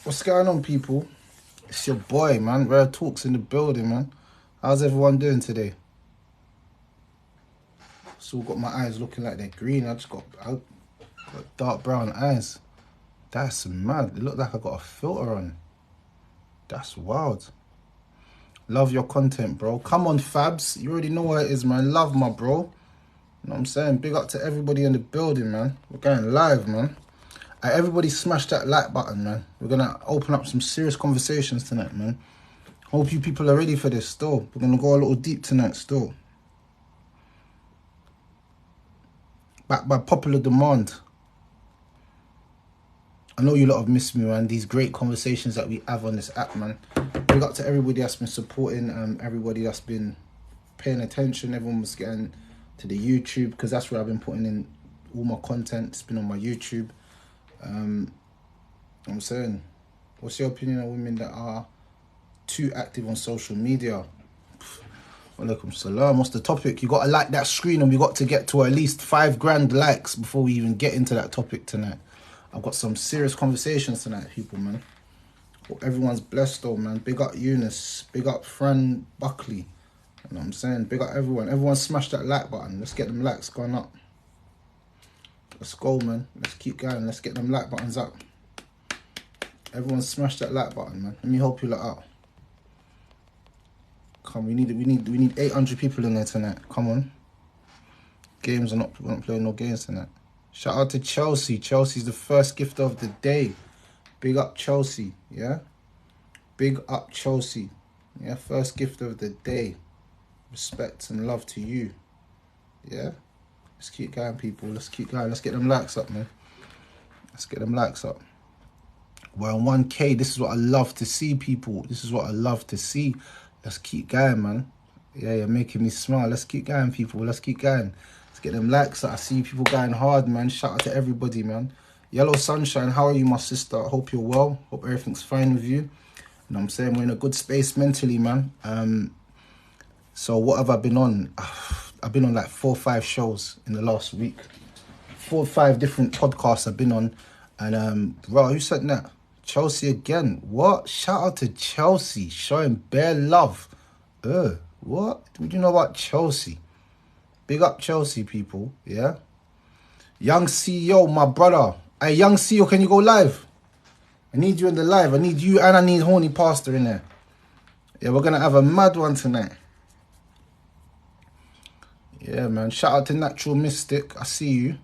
What's going on, people? It's your boy, man. Rare Talks in the building, man. How's everyone doing today? Still got my eyes looking like they're green. I got dark brown eyes. That's mad. It looked like I got a filter on. That's wild. Love your content, bro. Come on, Fabs. You already know what it is, man. Love my bro. You know what I'm saying? Big up to everybody in the building, man. We're going live, man. Everybody smash that like button, man. We're going to open up some serious conversations tonight, man. Hope you people are ready for this still. We're going to go a little deep tonight still. Backed by popular demand. I know you lot have missed me, man. These great conversations that we have on this app, man. Big up to everybody that's been supporting, everybody that's been paying attention. Everyone was getting to the YouTube, because that's where I've been putting in all my content. It's been on my YouTube. I'm saying, what's your opinion on women that are too active on social media? Walaikum salam. What's the topic? You got to like that screen, and we got to get to at least 5 grand likes before we even get into that topic tonight. I've got some serious conversations tonight, people, man. Hope everyone's blessed though, man. Big up Eunice. Big up Fran Buckley. You know what I'm saying? Big up everyone. Everyone smash that like button. Let's get them likes going up. Let's go, man. Let's keep going. Let's get them like buttons up. Everyone smash that like button, man. Let me help you lot out. Come, we need 800 people in there tonight. Come on. Games are we're not playing no games tonight. Shout out to Chelsea. Chelsea's the first gift of the day. Big up Chelsea, yeah? Big up Chelsea. Yeah, first gift of the day. Respect and love to you. Yeah? Let's keep going, people. Let's keep going. Let's get them likes up, man. Let's get them likes up. We're on 1K. This is what I love to see, people. This is what I love to see. Let's keep going, man. Yeah, you're making me smile. Let's keep going, people. Let's keep going. Let's get them likes up. I see people going hard, man. Shout out to everybody, man. Yellow Sunshine, how are you, my sister? I hope you're well. Hope everything's fine with you. You know what I'm saying? We're in a good space mentally, man. So what have I been on? I've been on like 4 or 5 shows in the last week. 4 or 5 different podcasts I've been on. And, bro, who said that? Chelsea again. What? Shout out to Chelsea. Showing bare love. What? What do you know about Chelsea? Big up Chelsea, people. Yeah? Young CEO, my brother. Hey, Young CEO, can you go live? I need you in the live. I need you and I need Horny Pastor in there. Yeah, we're going to have a mad one tonight. Yeah, man. Shout out to Natural Mystic. I see you.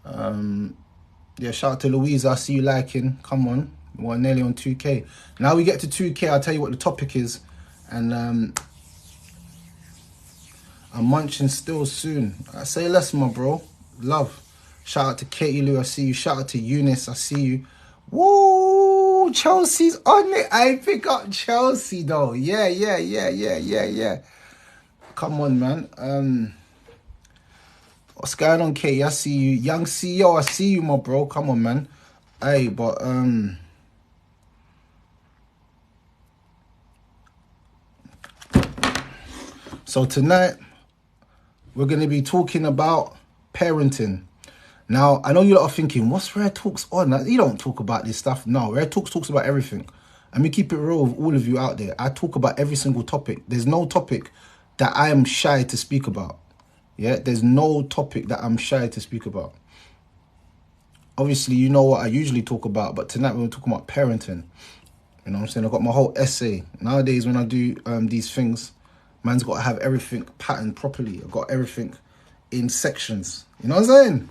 Yeah, shout out to Louisa. I see you liking. Come on. We're nearly on 2K. Now we get to 2K, I'll tell you what the topic is. And I'm munching still soon. I say less, my bro. Love. Shout out to Katie Lou. I see you. Shout out to Eunice. I see you. Woo! Chelsea's on it. I pick up Chelsea, though. Yeah. Come on, man. What's going on, Katie? I see you. Young CEO, I see you, my bro. Come on, man. Hey, but, so tonight, we're going to be talking about parenting. Now, I know you lot are thinking, what's Rare Talks on? You don't talk about this stuff. No, Rare Talks talks about everything. Let me keep it real with all of you out there. I talk about every single topic. There's no topic that I am shy to speak about. Yeah, there's no topic that I'm shy to speak about. Obviously, you know what I usually talk about, but tonight we're talking about parenting. You know what I'm saying? I've got my whole essay. Nowadays, when I do these things, man's got to have everything patterned properly. I've got everything in sections. You know what I'm saying?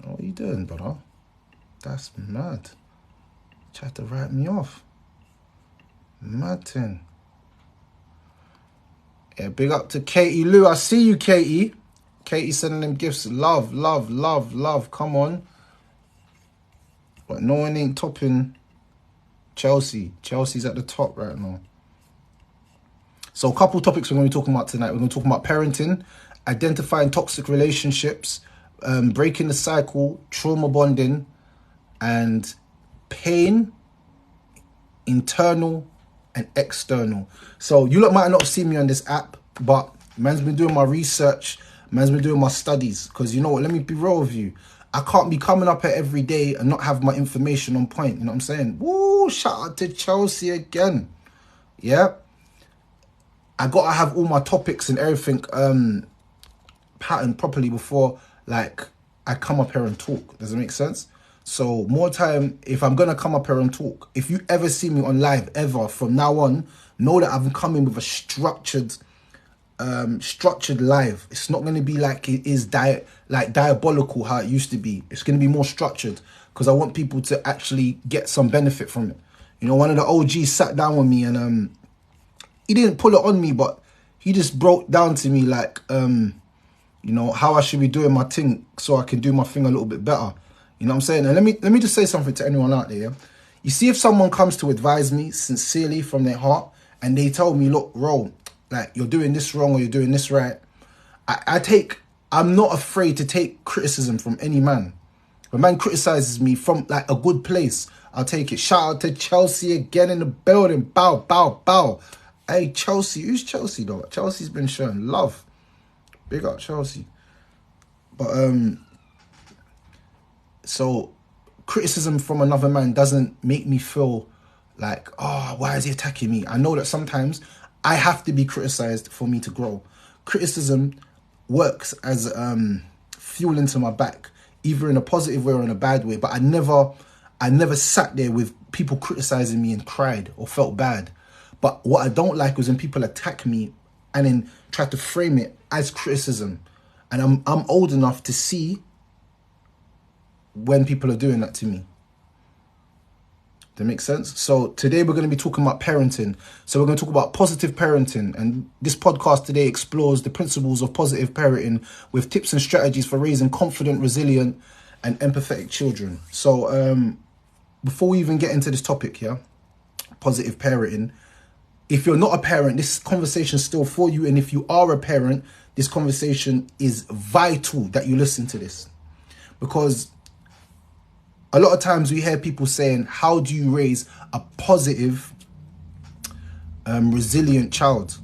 What are you doing, brother? That's mad. Tried to write me off. Mad thing. Yeah, big up to Katie Lou. I see you, Katie. Katie sending them gifts. Love. Come on. But no one ain't topping Chelsea. Chelsea's at the top right now. So a couple topics we're going to be talking about tonight. We're going to talk about parenting, identifying toxic relationships, breaking the cycle, trauma bonding, and pain, internal and external. So you lot might not have seen me on this app, but man's been doing my research, man's been doing my studies. Because you know what, let me be real with you. I can't be coming up here every day and not have my information on point. You know what I'm saying? Woo, shout out to Chelsea again. Yeah. I got to have all my topics and everything patterned properly before, like, I come up here and talk. Does it make sense? So more time, if I'm going to come up here and talk, if you ever see me on live, ever, from now on, know that I'm coming with a structured live. It's not going to be like it is diabolical how it used to be. It's going to be more structured because I want people to actually get some benefit from it. You know, one of the OGs sat down with me and he didn't pull it on me, but he just broke down to me like, you know, how I should be doing my thing so I can do my thing a little bit better. You know what I'm saying? And let me just say something to anyone out there. Yeah? You see, if someone comes to advise me sincerely from their heart and they tell me, look, Ro, like, you're doing this wrong or you're doing this right, I'm not afraid to take criticism from any man. When man criticizes me from like a good place, I'll take it. Shout out to Chelsea again in the building. Bow, bow, bow. Hey, Chelsea. Who's Chelsea, though? Chelsea's been showing love. Big up Chelsea. But, so criticism from another man doesn't make me feel like, oh, why is he attacking me? I know that sometimes I have to be criticized for me to grow. Criticism works as fuel into my back, either in a positive way or in a bad way. But I never sat there with people criticizing me and cried or felt bad. But what I don't like is when people attack me and then try to frame it as criticism. And I'm old enough to see when people are doing that to me. That makes sense? So today we're going to be talking about parenting. So we're going to talk about positive parenting. And this podcast today explores the principles of positive parenting with tips and strategies for raising confident, resilient, and empathetic children. So before we even get into this topic, yeah, positive parenting, if you're not a parent, this conversation is still for you. And if you are a parent, this conversation is vital that you listen to this. Because a lot of times we hear people saying, how do you raise a positive, resilient child?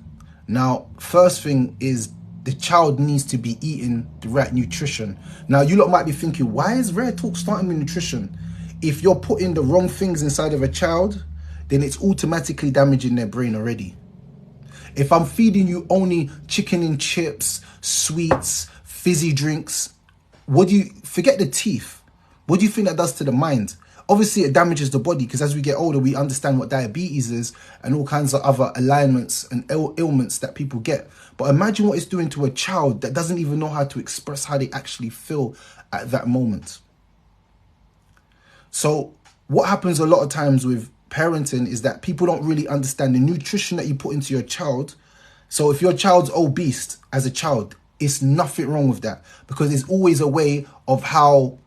Now, first thing is the child needs to be eating the right nutrition. Now, you lot might be thinking, why is Rare Talk starting with nutrition? If you're putting the wrong things inside of a child, then it's automatically damaging their brain already. If I'm feeding you only chicken and chips, sweets, fizzy drinks, forget the teeth. What do you think that does to the mind? Obviously, it damages the body because as we get older, we understand what diabetes is and all kinds of other alignments and ailments that people get. But imagine what it's doing to a child that doesn't even know how to express how they actually feel at that moment. So what happens a lot of times with parenting is that people don't really understand the nutrition that you put into your child. So if your child's obese as a child, it's nothing wrong with that because there's always a way of how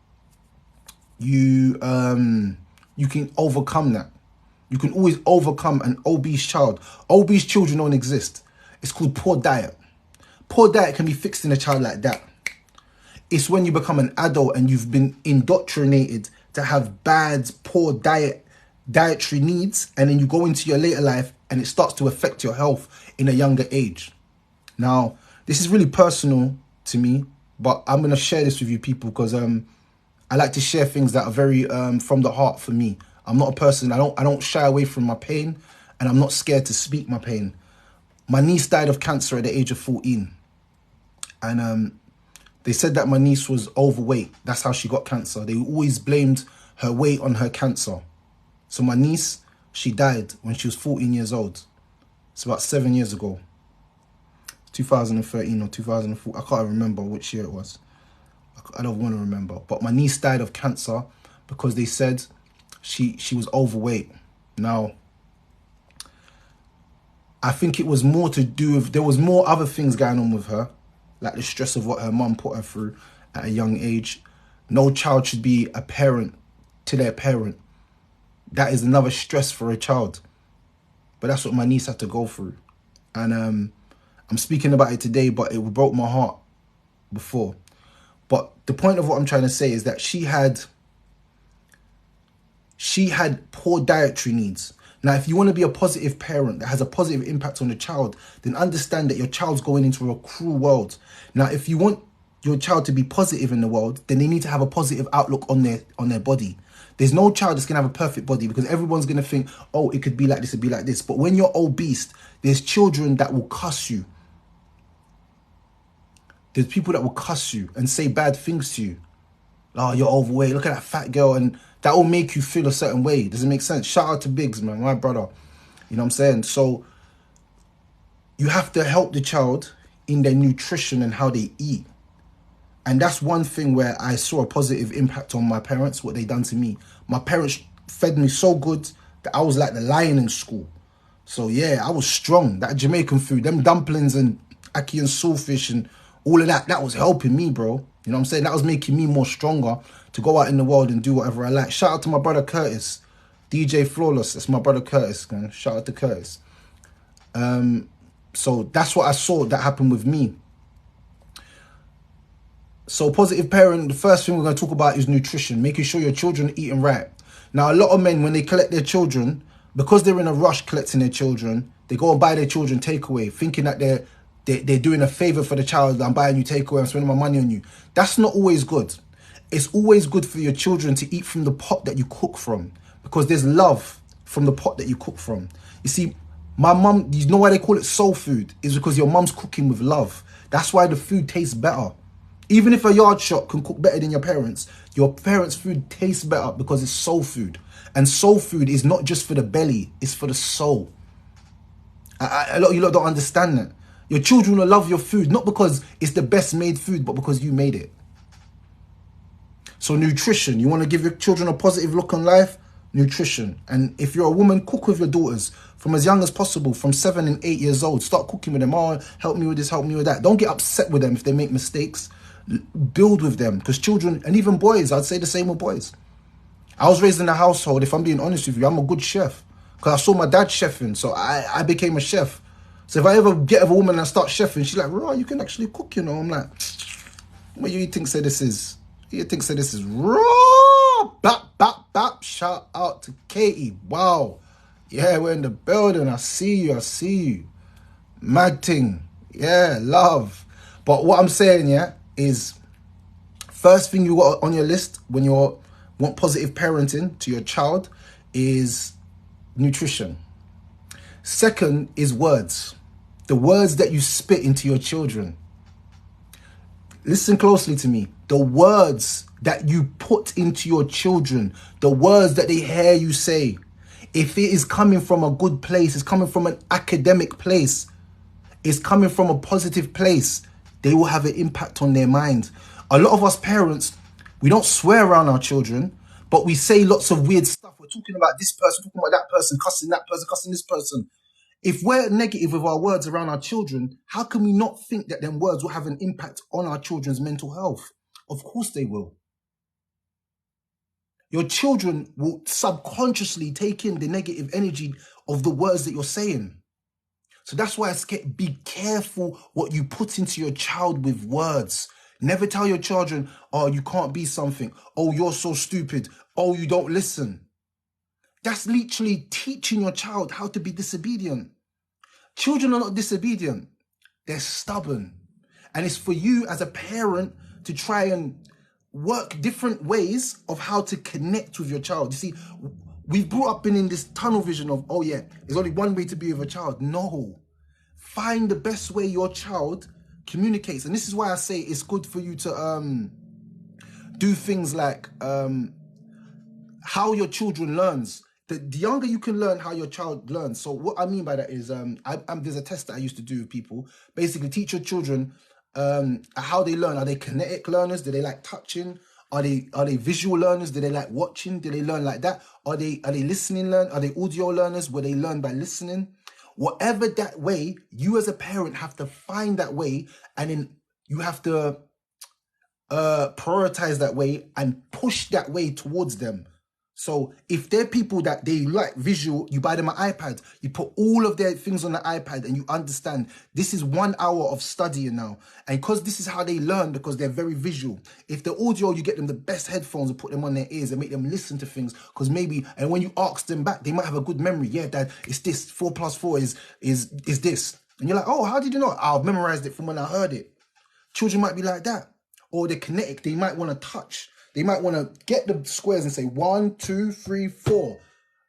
you can overcome that. You can always overcome an obese child. Obese children don't exist. It's called poor diet. Poor diet can be fixed in a child like that. It's when you become an adult and you've been indoctrinated to have bad, poor dietary needs, and then you go into your later life and it starts to affect your health in a younger age. Now, this is really personal to me, but I'm going to share this with you people because I like to share things that are very from the heart for me. I'm not a person, I don't shy away from my pain, and I'm not scared to speak my pain. My niece died of cancer at the age of 14. And they said that my niece was overweight. That's how she got cancer. They always blamed her weight on her cancer. So my niece, she died when she was 14 years old. It's about 7 years ago. 2013 or 2004. I can't remember which year it was. I don't want to remember. But my niece died of cancer because they said she was overweight. Now, I think it was more to do with, there was more other things going on with her, like the stress of what her mum put her through at a young age. No child should be a parent to their parent. That is another stress for a child. But that's what my niece had to go through. And I'm speaking about it today, but it broke my heart before. But the point of what I'm trying to say is that she had poor dietary needs. Now, if you want to be a positive parent that has a positive impact on the child, then understand that your child's going into a cruel world. Now, if you want your child to be positive in the world, then they need to have a positive outlook on their body. There's no child that's gonna have a perfect body, because everyone's gonna think, oh, it could be like this, it'd be like this. But when you're obese, there's children that will cuss you. There's people that will cuss you and say bad things to you. Oh, you're overweight, look at that fat girl, and that will make you feel a certain way. Does it make sense? Shout out to Biggs, man, my brother. You know what I'm saying? So you have to help the child in their nutrition and how they eat. And that's one thing where I saw a positive impact on my parents, what they done to me. My parents fed me so good that I was like the lion in school. So yeah, I was strong. That Jamaican food, them dumplings and ackee and saltfish and all of that, that was helping me, bro. You know what I'm saying? That was making me more stronger to go out in the world and do whatever I like. Shout out to my brother Curtis, DJ Flawless. That's my brother Curtis, man. Shout out to Curtis. So that's what I saw that happened with me. So positive parent, the first thing we're going to talk about is nutrition, making sure your children are eating right. Now, a lot of men, when they collect their children, because they're in a rush collecting their children, they go and buy their children takeaway, thinking that they're doing a favor for the child. I'm buying you takeaway, I'm spending my money on you. That's not always good. It's always good for your children to eat from the pot that you cook from, because there's love from the pot that you cook from. You see, my mum, you know why they call it soul food? Is because your mum's cooking with love. That's why the food tastes better. Even if a yard shop can cook better than your parents' food tastes better because it's soul food. And soul food is not just for the belly, it's for the soul. A lot of you lot don't understand that. Your children will love your food, not because it's the best made food, but because you made it. So nutrition, you want to give your children a positive look on life? Nutrition. And if you're a woman, cook with your daughters from as young as possible, from 7 and 8 years old. Start cooking with them. Oh, help me with this, help me with that. Don't get upset with them if they make mistakes. Build with them, because children, and even boys, I'd say the same with boys. I was raised in a household, if I'm being honest with you, I'm a good chef, because I saw my dad chefing, so I became a chef. So if I ever get with a woman and I start chefing, she's like, raw, you can actually cook, you know. I'm like, what you think say this is? You think say this is raw? Bap, bap, bap. Shout out to Katie. Wow. Yeah, we're in the building. I see you. Mad thing. Yeah, love. But what I'm saying, yeah, is first thing you got on your list when you want positive parenting to your child is nutrition. Second is words. The words that you spit into your children. Listen closely to me. The words that you put into your children, the words that they hear you say, if it is coming from a good place, it's coming from an academic place, it's coming from a positive place, they will have an impact on their mind. A lot of us parents, we don't swear around our children, but we say lots of weird stuff. We're talking about this person, talking about that person, cussing that person, cussing this person. If we're negative with our words around our children, how can we not think that them words will have an impact on our children's mental health? Of course they will. Your children will subconsciously take in the negative energy of the words that you're saying. So that's why be careful what you put into your child with words. Never tell your children, oh, you can't be something. Oh, you're so stupid. Oh, you don't listen. That's literally teaching your child how to be disobedient. Children are not disobedient. They're stubborn. And it's for you as a parent to try and work different ways of how to connect with your child. You see, we've brought up in this tunnel vision of, oh yeah, there's only one way to be with a child. No. Find the best way your child communicates. And this is why I say it's good for you to do things like how your children learns. The younger you can learn how your child learns. So what I mean by that is there's a test that I used to do with people. Basically teach your children how they learn. Are they kinetic learners? Do they like touching? Are they visual learners? Do they like watching? Do they learn like that? Are they listening learn? Are they audio learners where they learn by listening? Whatever that way, you as a parent have to find that way, and then you have to prioritize that way and push that way towards them. So if they're people that they like visual, you buy them an iPad, you put all of their things on the iPad, and you understand this is 1 hour of studying now. And because this is how they learn, because they're very visual. If the audio, you get them the best headphones and put them on their ears and make them listen to things, because maybe, and when you ask them back, they might have a good memory. Yeah, Dad, it's this, 4 plus 4 is this. And you're like, oh, how did you know? I've memorized it from when I heard it. Children might be like that. or they're kinetic. They might want to touch. They might want to get the squares and say 1, 2, 3, 4.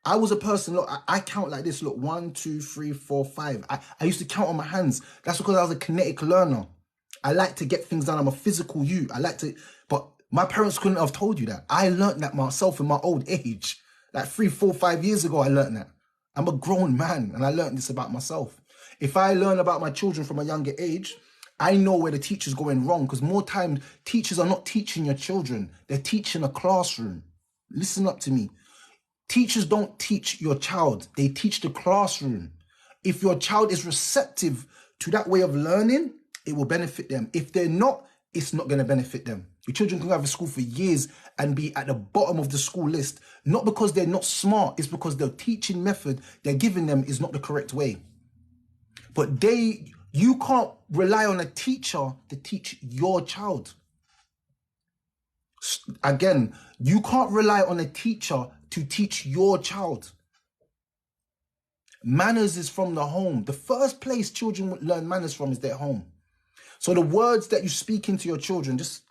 I was a person, look, I count like this. Look, 1, 2, 3, 4, 5. I used to count on my hands. That's because I was a kinetic learner. I like to get things done. I'm a physical you. I like to, but my parents couldn't have told you that. I learned that myself in my old age. Like 3, 4, 5 years ago, I learned that. I'm a grown man and I learned this about myself. If I learn about my children from a younger age, I know where the teacher's going wrong, because more times teachers are not teaching your children. They're teaching a classroom. Listen up to me. Teachers don't teach your child. They teach the classroom. If your child is receptive to that way of learning, it will benefit them. If they're not, it's not going to benefit them. Your children can go to school for years and be at the bottom of the school list, not because they're not smart, it's because the teaching method they're giving them is not the correct way. But you can't rely on a teacher to teach your child. Again, you can't rely on a teacher to teach your child. Manners is from the home. The first place children learn manners from is their home. So the words that you speak into your children, just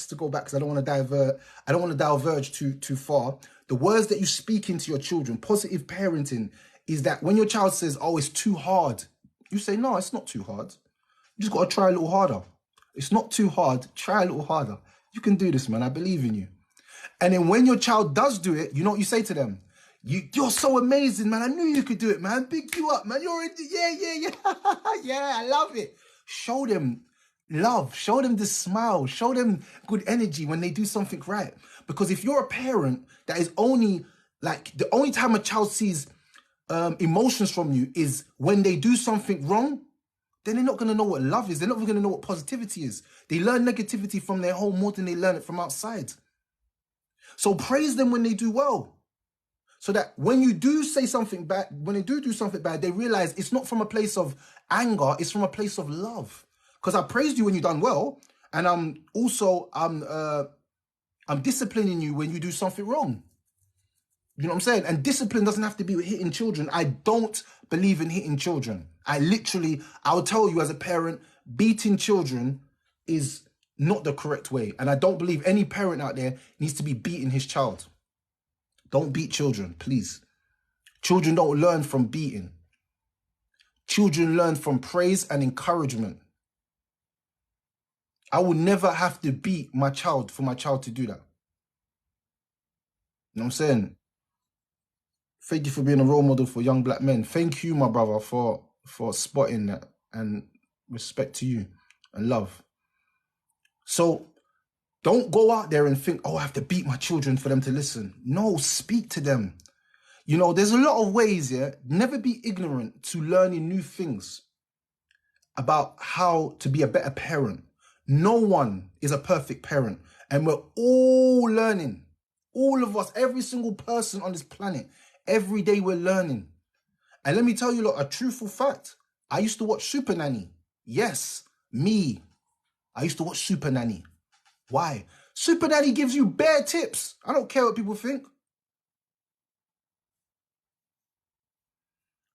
to go back, because I don't want to diverge too far. The words that you speak into your children, positive parenting, is that when your child says, oh, it's too hard, you say, no, it's not too hard. You just got to try a little harder. It's not too hard. Try a little harder. You can do this, man. I believe in you. And then when your child does do it, you know what you say to them? You're so amazing, man. I knew you could do it, man. Big you up, man. Yeah. Yeah, I love it. Show them love. Show them the smile. Show them good energy when they do something right. Because if you're a parent that is only, like, the only time a child sees emotions from you is when they do something wrong, then they're not going to know what love is. They're not going to know what positivity is. They learn negativity from their home more than they learn it from outside. So praise them when they do well. So that when you do say something bad, when they do something bad, they realize it's not from a place of anger, it's from a place of love. Because I praised you when you've done well, and I'm disciplining you when you do something wrong. You know what I'm saying? And discipline doesn't have to be with hitting children. I don't believe in hitting children. I will tell you as a parent, beating children is not the correct way. And I don't believe any parent out there needs to be beating his child. Don't beat children, please. Children don't learn from beating. Children learn from praise and encouragement. I will never have to beat my child for my child to do that. You know what I'm saying? Thank you for being a role model for young black men. Thank you, my brother, for spotting that, and respect to you and love. So don't go out there and think, oh, I have to beat my children for them to listen. No, speak to them. You know, there's a lot of ways, yeah. Never be ignorant to learning new things about how to be a better parent. No one is a perfect parent, and we're all learning. All of us, every single person on this planet, every day we're learning. And let me tell you, look, a truthful fact. I used to watch Super Nanny. Yes, me. I used to watch Super Nanny. Why? Super Nanny gives you bare tips. I don't care what people think.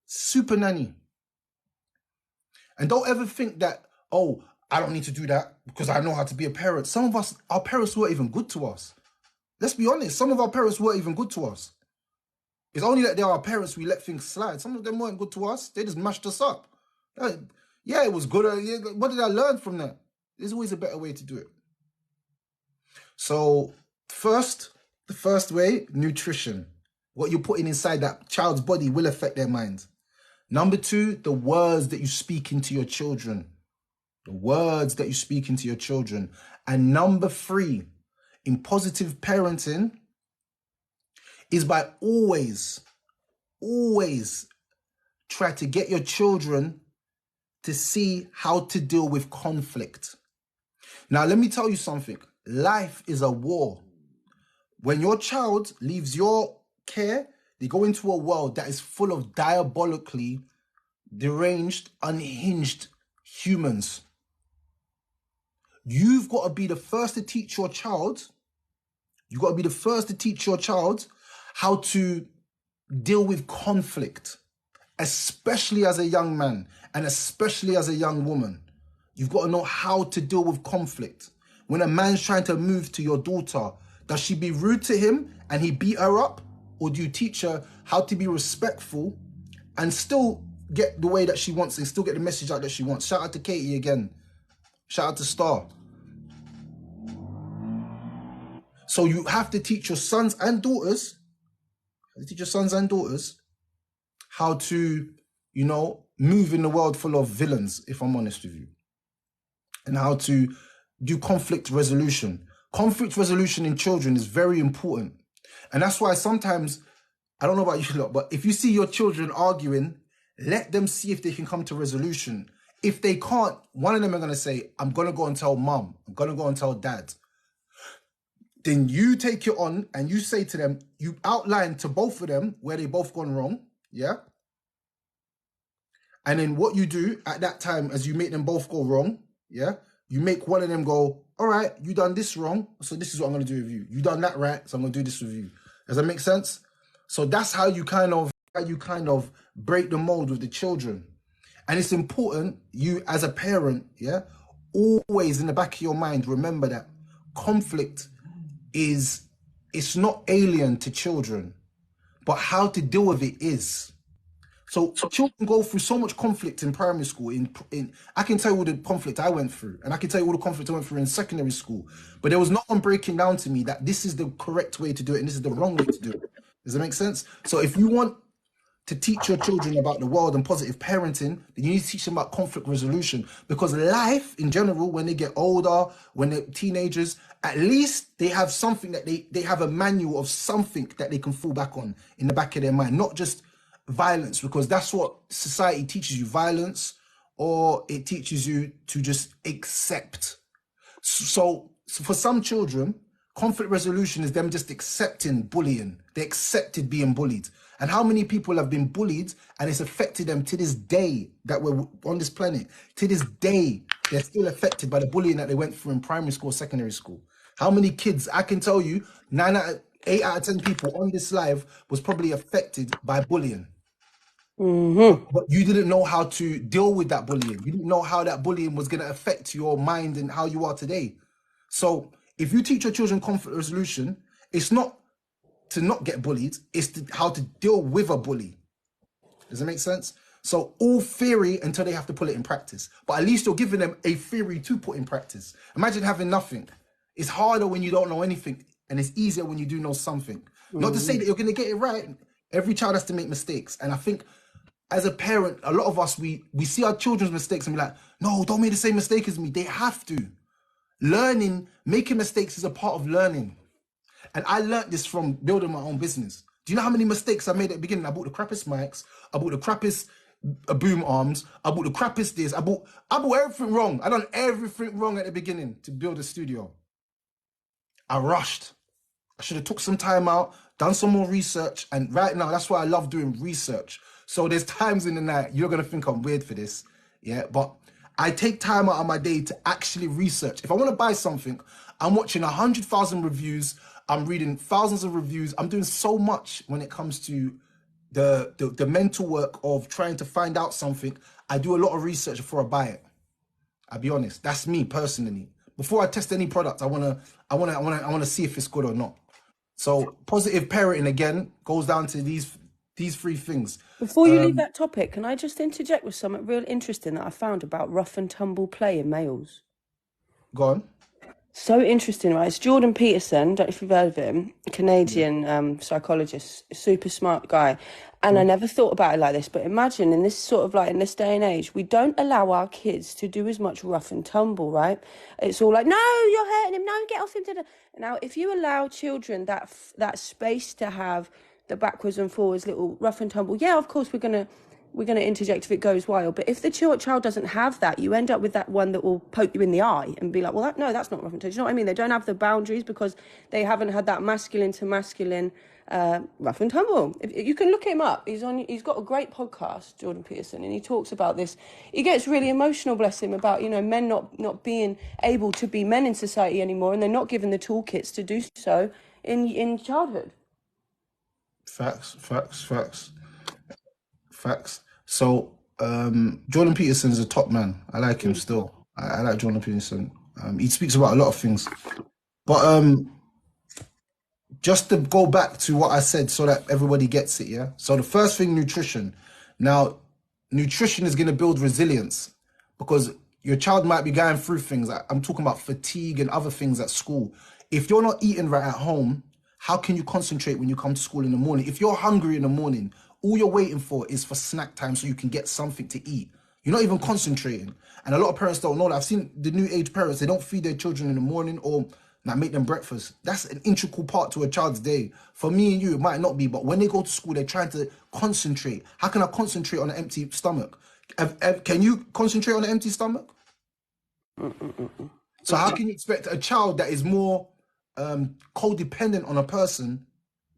Super Nanny. And don't ever think that, oh, I don't need to do that because I know how to be a parent. Some of us, our parents weren't even good to us. Let's be honest. Some of our parents weren't even good to us. It's only that they are our parents we let things slide. Some of them weren't good to us. They just mashed us up. Yeah, it was good. What did I learn from that? There's always a better way to do it. So the first way, nutrition. What you're putting inside that child's body will affect their mind. Number 2, the words that you speak into your children. The words that you speak into your children. And number 3, in positive parenting, is by always try to get your children to see how to deal with conflict. Now, let me tell you something. Life is a war. When your child leaves your care, they go into a world that is full of diabolically deranged, unhinged humans. You've got to be the first to teach your child. You've got to be the first to teach your child how to deal with conflict, especially as a young man and especially as a young woman. You've got to know how to deal with conflict. when a man's trying to move to your daughter, does she be rude to him and he beat her up? Or do you teach her how to be respectful and still get the way that she wants and still get the message out that she wants? Shout out to Katie again. Shout out to Star. So you have to teach your sons and daughters, how to, you know, move in the world full of villains, if I'm honest with you. And how to do conflict resolution. Conflict resolution in children is very important. And that's why sometimes, I don't know about you lot, but if you see your children arguing, let them see if they can come to resolution. If they can't, one of them are going to say, I'm going to go and tell mom. I'm going to go and tell dad. Then you take it on and you say to them, you outline to both of them where they both gone wrong. Yeah. And then what you do at that time, as you make them both go wrong, yeah, you make one of them go, all right, you done this wrong, so this is what I'm going to do with you. You done that right, so I'm going to do this with you. Does that make sense? So that's how you kind of break the mold with the children. And it's important, you as a parent, yeah, always in the back of your mind, remember that conflict it's not alien to children, but how to deal with it is. So children go through so much conflict in primary school. I can tell you all the conflict I went through, and I can tell you all the conflict I went through in secondary school. But there was no one breaking down to me that this is the correct way to do it and this is the wrong way to do it. Does that make sense? So if you want to teach your children about the world and positive parenting, then you need to teach them about conflict resolution. Because life in general, when they get older, when they're teenagers, at least they have something that they have a manual of something that they can fall back on in the back of their mind, not just violence, because that's what society teaches you, violence, or it teaches you to just accept. So for some children, conflict resolution is them just accepting bullying. They accepted being bullied. And how many people have been bullied and it's affected them to this day that we're on this planet? To this day, they're still affected by the bullying that they went through in primary school, secondary school. How many kids, I can tell you, 8 out of 10 people on this live was probably affected by bullying. But you didn't know how to deal with that bullying. You didn't know how that bullying was going to affect your mind and how you are today. So if you teach your children conflict resolution, it's not to not get bullied, it's how to deal with a bully. Does that make sense? So all theory until they have to put it in practice. But at least you're giving them a theory to put in practice. Imagine having nothing. It's harder when you don't know anything, and it's easier when you do know something. Not to say that you're going to get it right. Every child has to make mistakes. And I think as a parent, a lot of us, we see our children's mistakes and be like, no, don't make the same mistake as me. They have to. Making mistakes is a part of learning. And I learned this from building my own business. Do you know how many mistakes I made at the beginning? I bought the crappiest mics. I bought the crappiest boom arms. I bought the crappiest this. I bought everything wrong. I done everything wrong at the beginning to build a studio. I rushed. I should have took some time out, done some more research. And right now, that's why I love doing research. So there's times in the night, you're going to think I'm weird for this. Yeah, but I take time out of my day to actually research. If I want to buy something, I'm watching 100,000 reviews. I'm reading thousands of reviews. I'm doing so much when it comes to the mental work of trying to find out something. I do a lot of research before I buy it. I'll be honest. That's me personally. Before I test any product, I wanna see if it's good or not. So positive parenting again goes down to these 3 things. Before you leave that topic, can I just interject with something real interesting that I found about rough and tumble play in males? Go on. So interesting, right? It's Jordan Peterson, don't know if you've heard of him, a Canadian psychologist, super smart guy. And I never thought about it like this, but imagine in this sort of like, in this day and age, we don't allow our kids to do as much rough and tumble, right? It's all like, no, you're hurting him, no, get off him. Now, if you allow children that space to have the backwards and forwards little rough and tumble, yeah, of course we're gonna interject if it goes wild. But if the child doesn't have that, you end up with that one that will poke you in the eye and be like, well, that's not rough and tumble. Do you know what I mean? They don't have the boundaries because they haven't had that masculine to masculine rough and tumble. If you can look him up. He's got a great podcast, Jordan Peterson, and he talks about this. He gets really emotional, bless him, about, you know, men not being able to be men in society anymore, and they're not given the toolkits to do so in childhood. Facts. So Jordan Peterson's a top man. I like him still. I like Jordan Peterson. He speaks about a lot of things. But just to go back to what I said so that everybody gets it, yeah? So the first thing, nutrition. Now, nutrition is going to build resilience because your child might be going through things. I'm talking about fatigue and other things at school. If you're not eating right at home, how can you concentrate when you come to school in the morning? If you're hungry in the morning, all you're waiting for is for snack time so you can get something to eat. You're not even concentrating. And a lot of parents don't know that. I've seen the new age parents, they don't feed their children in the morning or like make them breakfast. That's an integral part to a child's day. For me and you, it might not be, but when they go to school, they're trying to concentrate. How can I concentrate on an empty stomach? Can you concentrate on an empty stomach? So how can you expect a child that is more codependent on a person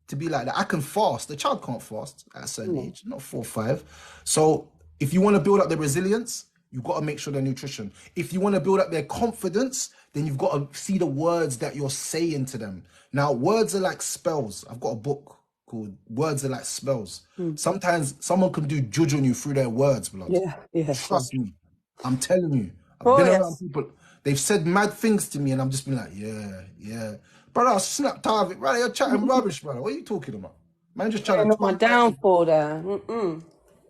to be like that? I can fast. The child can't fast at a certain age, not 4 or 5. So if you want to build up their resilience, you've got to make sure their nutrition. If you want to build up their confidence, then you've got to see the words that you're saying to them. Now, words are like spells. I've got a book called Words Are Like Spells. Sometimes someone can do judge on you through their words, blood. Yeah. Trust me. I'm telling you. I've Oh, been around yes. people. They've said mad things to me and I'm just been like, yeah. Brother, I snapped out of it. Brother, you're chatting rubbish, brother. What are you talking about? Man, just trying to Not my twang my head, downfall there.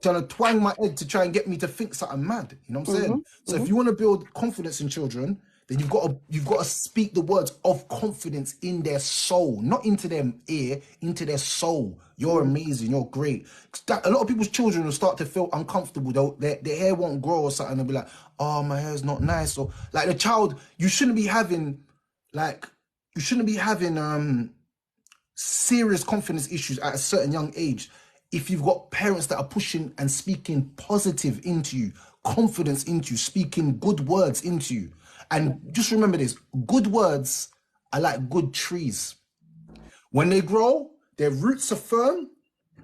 trying to twang my head to try and get me to think something mad. You know what I'm saying? So if you want to build confidence in children, then you've got to speak the words of confidence in their soul, not into their ear, into their soul. You're amazing. You're great. A lot of people's children will start to feel uncomfortable. Their hair won't grow or something. They'll be like, "Oh, my hair's not nice." Or like the child, you shouldn't be having serious confidence issues at a certain young age if you've got parents that are pushing and speaking positive into you, confidence into you, speaking good words into you. And just remember this, good words are like good trees. When they grow, their roots are firm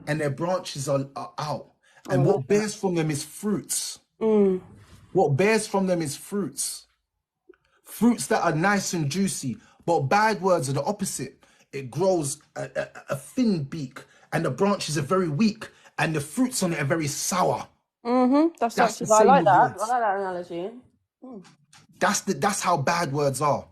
and their branches are out. And what bears from them is fruits. What bears from them is fruits. Fruits that are nice and juicy. But bad words are the opposite. It grows a thin beak and the branches are very weak and the fruits on it are very sour. That's That's the actually, I same like with that. I words. like that analogy. That's how bad words are.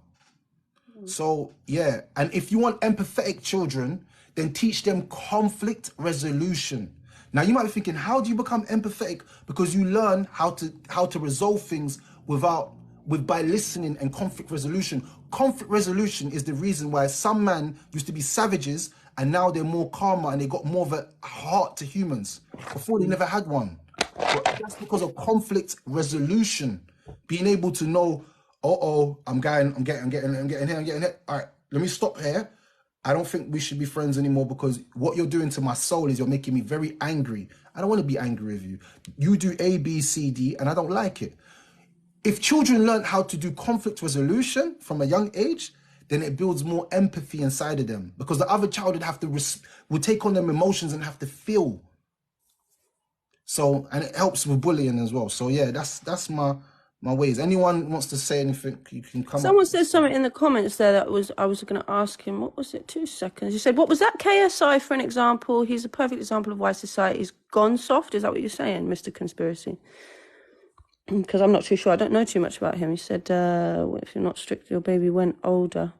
So yeah, and if you want empathetic children, then teach them conflict resolution. Now you might be thinking, how do you become empathetic? Because you learn how to resolve things by listening and conflict resolution. Conflict resolution is the reason why some men used to be savages and now they're more calmer and they got more of a heart to humans. Before they never had one. But that's because of conflict resolution. Being able to know, I'm getting here. All right, let me stop here. I don't think we should be friends anymore because what you're doing to my soul is you're making me very angry. I don't want to be angry with you. You do A, B, C, D, and I don't like it. If children learn how to do conflict resolution from a young age, then it builds more empathy inside of them because the other child would take on them emotions and have to feel. So, and it helps with bullying as well. So yeah, that's my ways. Anyone wants to say anything, you can come up. Someone said something in the comments there I was going to ask him. What was it? 2 seconds. He said, "What was that KSI for an example? He's a perfect example of why society's gone soft." Is that what you're saying, Mr. Conspiracy? Because I'm not too sure. I don't know too much about him. He said, "If you're not strict, your baby went older."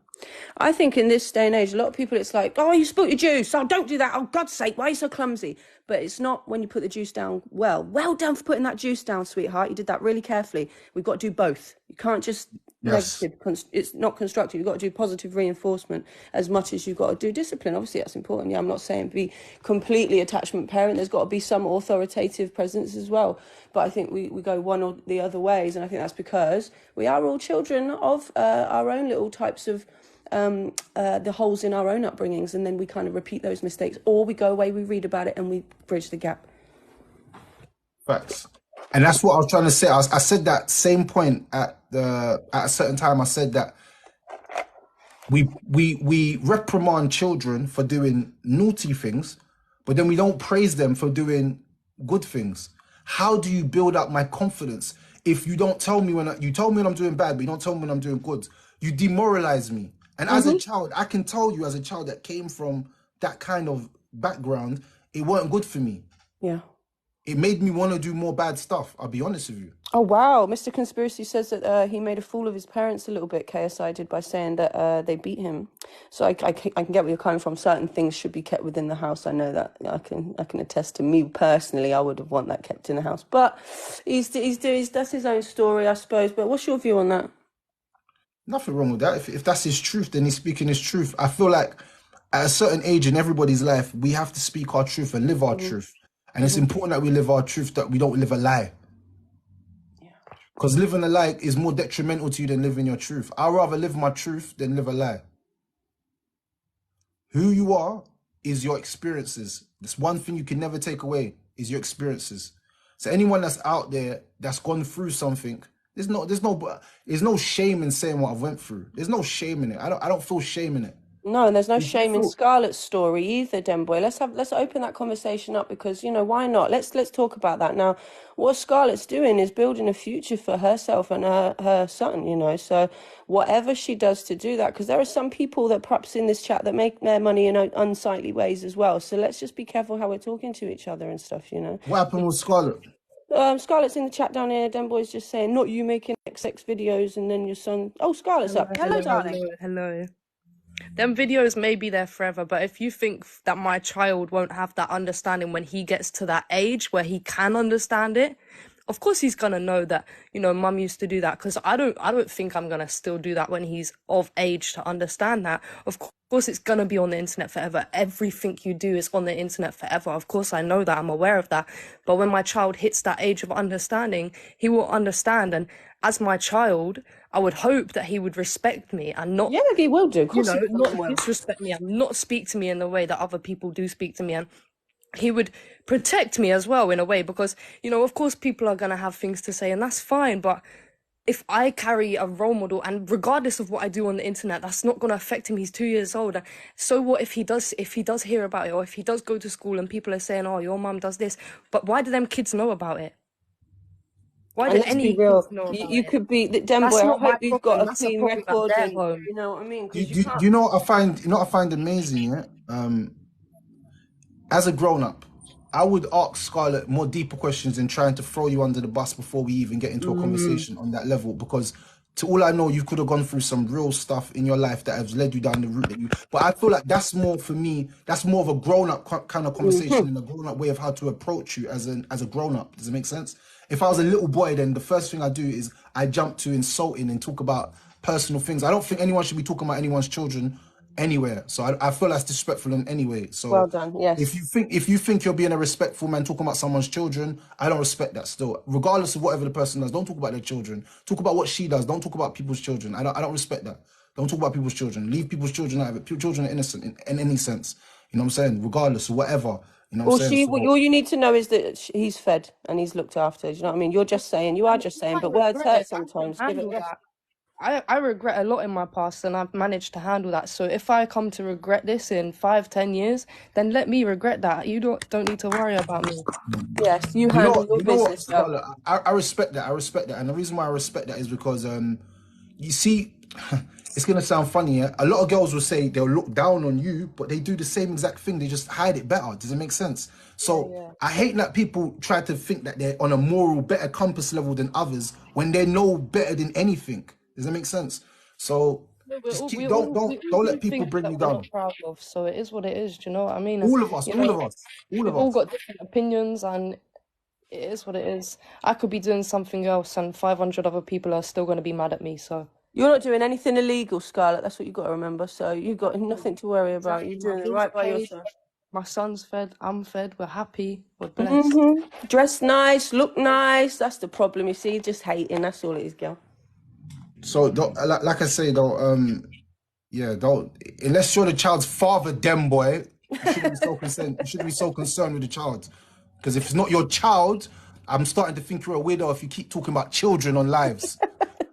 I think in this day and age, a lot of people, it's like, "Oh, you spilt your juice. Oh, don't do that. Oh, God's sake, why are you so clumsy?" But it's not when you put the juice down well. Well done for putting that juice down, sweetheart. You did that really carefully. We've got to do both. You can't just negative. It's not constructive. You've got to do positive reinforcement as much as you've got to do discipline. Obviously, that's important. Yeah, I'm not saying be completely attachment parent. There's got to be some authoritative presence as well. But I think we go one or the other ways. And I think that's because we are all children of our own little types of the holes in our own upbringings, and then we kind of repeat those mistakes, or we go away, we read about it, and we bridge the gap. Facts. And that's what I was trying to say. I said that same point at a certain time. I said that we reprimand children for doing naughty things, but then we don't praise them for doing good things. How do you build up my confidence if you don't tell me you tell me when I'm doing bad, but you don't tell me when I'm doing good? You demoralize me. And as a child, I can tell you as a child that came from that kind of background, it weren't good for me. Yeah. it made me want to do more bad stuff. I'll be honest with you. Oh wow, Mr. Conspiracy says that he made a fool of his parents a little bit. KSI did by saying that they beat him. So I can get where you're coming from. Certain things should be kept within the house. I know that. I can attest to me personally. I would have want that kept in the house. But that's his own story, I suppose. But what's your view on that? Nothing wrong with that. If that's his truth, then he's speaking his truth. I feel like at a certain age in everybody's life, we have to speak our truth and live our Hmm. truth. And it's important that we live our truth, that we don't live a lie. Yeah. Because living a lie is more detrimental to you than living your truth. I'd rather live my truth than live a lie. Who you are is your experiences. That's one thing you can never take away is your experiences. So anyone that's out there that's gone through something, there's no shame in saying what I've went through. There's no shame in it. I don't feel shame in it. No, and there's no If you shame in feel Scarlett's story either, Denboy. Let's open that conversation up because, why not? Let's talk about that. Now, what Scarlett's doing is building a future for herself and her son. So whatever she does to do that, because there are some people that perhaps in this chat that make their money in unsightly ways as well. So let's just be careful how we're talking to each other and stuff. what happened with Scarlett? Scarlett's in the chat down here. Denboy's just saying, not you making XX videos and then your son. Oh, Scarlett's up. Hello, darling. Hello. Them videos may be there forever, but if you think that my child won't have that understanding when he gets to that age where he can understand it, of course he's gonna know that, mum used to do that, because I don't think I'm gonna still do that when he's of age to understand that. Of course it's gonna be on the internet forever. Everything you do is on the internet forever. Of course I know that, I'm aware of that. But when my child hits that age of understanding, he will understand. And as my child, I would hope that he would respect me and not, Yeah, he will do. Of course he not will. disrespect me and not speak to me in the way that other people do speak to me. And he would protect me as well in a way, because, of course people are going to have things to say, and that's fine. But if I carry a role model, and regardless of what I do on the internet, that's not going to affect him. He's 2 years old. So what if he does hear about it, or if he does go to school and people are saying, oh, your mum does this, but why do them kids know about it? Why And do let's any be real. kids know about You it? could be the That's Denboy. I not my hope you've got problem. a That's a clean problem at record, their and home. you know what I mean. Do, Because you do, can't. do you know what I find? You know what I find amazing, yeah? As a grown up, I would ask Scarlett more deeper questions than trying to throw you under the bus before we even get into a conversation on that level. Because to all I know, you could have gone through some real stuff in your life that has led you down the route that you. But I feel like that's more for me. That's more of a grown up kind of conversation and a grown up way of how to approach you as a grown up. Does it make sense? If I was a little boy, then the first thing I do is I jump to insulting and talk about personal things. I don't think anyone should be talking about anyone's children anywhere. So I feel that's disrespectful in any way. Well So done. if Yes. you think you're being a respectful man talking about someone's children, I don't respect that still. Regardless of whatever the person does, don't talk about their children. Talk about what she does. Don't talk about people's children. I don't respect that. Don't talk about people's children. Leave people's children out of it. Children are innocent in any sense. You know what I'm saying? Regardless of whatever. You know what I'm saying? So All you need to know is that he's fed and he's looked after. Do you know what I mean? You are just saying, I but words regret hurt it. I can sometimes. Give it handle rest. that. I regret a lot in my past, and I've managed to handle that. So if I come to regret this in 5, 10 years, then let me regret that. You don't need to worry about me. Yes, you handle your you know what, business, girl. Scarlett? I respect that. I respect that. And the reason why I respect that is because you see, it's gonna sound funny, yeah? A lot of girls will say they'll look down on you, but they do the same exact thing. They just hide it better. Does it make sense? So Yeah. I hate that people try to think that they're on a moral, better compass level than others when they know better than anything. Does that make sense? So No, just keep we all don't do let people things bring that you we're not down. proud of. So it is what it is. Do you know what I mean? And, All of us, you all know, of us, all of we've all us. got different opinions, and it is what it is. I could be doing something else, and 500 other people are still going to be mad at me. So You're not doing anything illegal, Scarlett. That's what you got to remember. So you've got nothing to worry about. exactly, You're my doing it bills right are by paid, yourself. my son's fed, I'm fed, we're happy, we're blessed. Dress nice, look nice. That's the problem. You see, just hating. That's all it is, girl. So don't, like I say though, yeah, don't unless you're the child's father, dem boy, you shouldn't be so concerned. You shouldn't be so concerned with the child, because if it's not your child, I'm starting to think you're a weirdo if you keep talking about children on lives.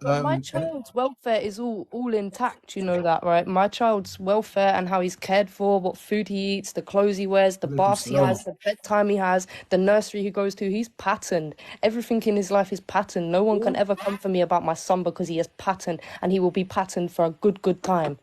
But my And child's welfare is all intact, you know that, right? My child's welfare and how he's cared for, what food he eats, the clothes he wears, the alaikum baths he has, salam. the bedtime he has, the nursery he goes to, he's patterned. Everything in his life is patterned. No one can ever come for me about my son because he is patterned, and he will be patterned for a good time.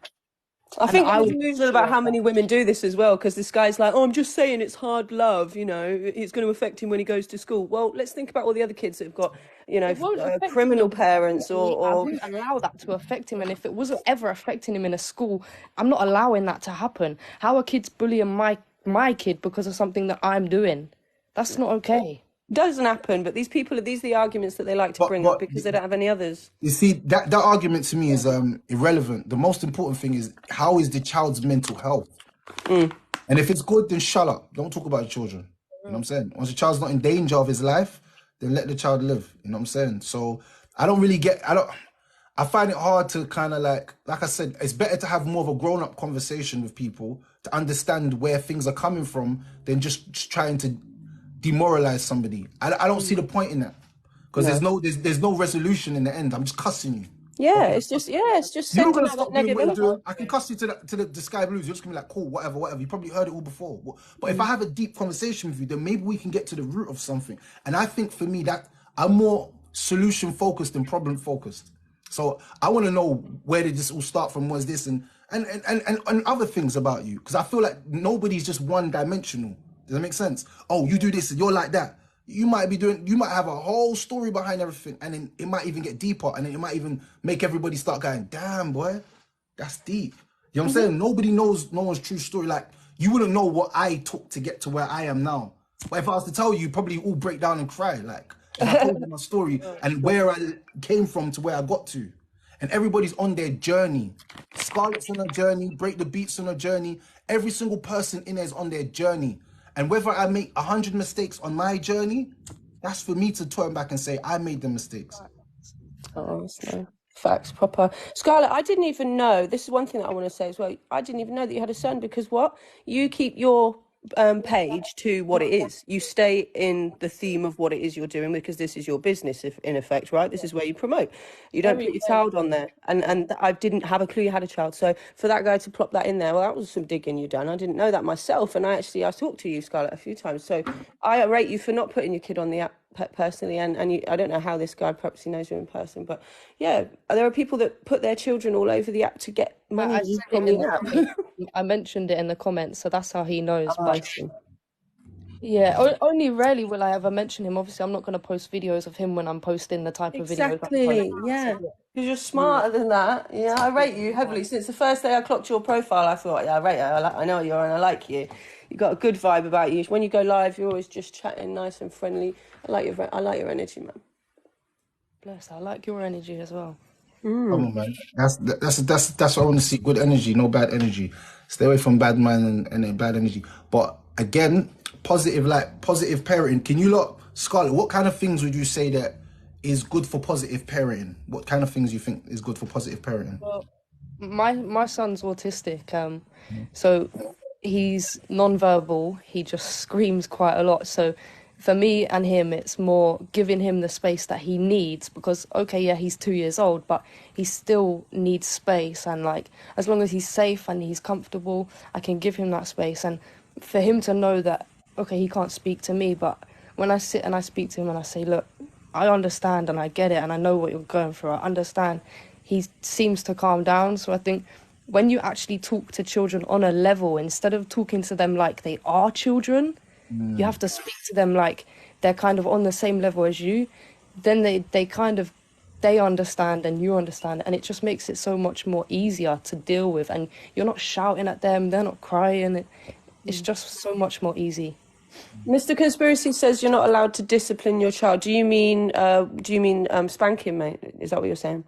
I And think I there's was news sure about of how that. many women do this as well, because this guy's like, oh, I'm just saying it's hard love, you know, it's going to affect him when he goes to school. Well, let's think about all the other kids that have got, you know, It won't affect him. criminal parents I or wouldn't allow that to affect him. And if it wasn't ever affecting him in a school, I'm not allowing that to happen. How are kids bullying my kid because of something that I'm doing? That's not okay. doesn't happen. But these are the arguments that they like to bring up But because they don't have any others. you see that argument to me is irrelevant. The most important thing is how is the child's mental health, and if it's good, then shut up. Don't talk about the children. You know what I'm saying? Once the child's not in danger of his life, then let the child live. You know what I'm saying? So I don't really get. I find it hard to kind of like I said, it's better to have more of a grown-up conversation with people to understand where things are coming from than just trying to demoralize somebody. I don't see the point in that because there's no resolution in the end. I'm just cussing you. Yeah, Okay. it's just You're not sending gonna out that stop doing what you're negative. doing. I can cuss you to the sky blues. You're just gonna be like, cool, whatever, whatever. You probably heard it all before. But if I have a deep conversation with you, then maybe we can get to the root of something. And I think for me that I'm more solution focused than problem focused. So I want to know where did this all start from? Was this and other things about you? Because I feel like nobody's just one dimensional. Does that make sense? Oh, you do this and you're like that. You might have a whole story behind everything, and then it might even get deeper, and then it might even make everybody start going, damn, boy, that's deep. You know what I'm saying? Nobody knows no one's true story. Like, you wouldn't know what I took to get to where I am now. But if I was to tell you, you'd probably all break down and cry. Like, if I told you my story and where I came from to where I got to. And everybody's on their journey. Scarlett's on a journey, Break the Beat's on a journey. Every single person in there is on their journey. And whether I make 100 mistakes on my journey, that's for me to turn back and say, I made the mistakes. Oh, no. Facts, proper. Scarlett, I didn't even know. This is one thing that I want to say as well. I didn't even know that you had a son because what? You keep your page to what it is. You stay in the theme of what it is you're doing because this is your business, if in effect, right? This is where you promote. You don't put your child on there. And I didn't have a clue you had a child. So for that guy to plop that in there, well, that was some digging you done. I didn't know that myself. And I talked to you, Scarlett, a few times. So I rate you for not putting your kid on the app personally, and you, I don't know how this guy perhaps he knows you in person, but yeah, there are people that put their children all over the app to get money from the app. I mentioned it in the comments, so that's how he knows. Oh, But yeah, only rarely will I ever mention him. Obviously, I'm not going to post videos of him when I'm posting the type of videos I'm exactly, posting. yeah, because you're smarter than that. Yeah, I rate you heavily. Since the first day I clocked your profile, I thought, yeah, I rate you. I know you are, and I like you. You got a good vibe about you. When you go live, you're always just chatting, nice and friendly. I like your energy, man. Bless, I like your energy as well. Come on, man. That's what I want to see. Good energy, no bad energy. Stay away from bad man and bad energy. But again, positive parenting. Can you Scarlett, what kind of things would you say that is good for positive parenting? What kind of things you think is good for positive parenting? Well, my son's autistic, so he's non-verbal. He just screams quite a lot. So for me and him, it's more giving him the space that he needs because, okay, yeah, he's 2 years old, but he still needs space. And like, as long as he's safe and he's comfortable, I can give him that space. And for him to know that, okay, he can't speak to me, but when I sit and I speak to him and I say, look, I understand and I get it and I know what you're going through, I understand, he seems to calm down. So I think when you actually talk to children on a level, instead of talking to them like they are children, you have to speak to them like they're kind of on the same level as you. Then they understand and you understand, and it just makes it so much more easier to deal with. And you're not shouting at them, they're not crying. It's just so much more easy. Mr. Conspiracy says you're not allowed to discipline your child. Do you mean spanking, mate? Is that what you're saying?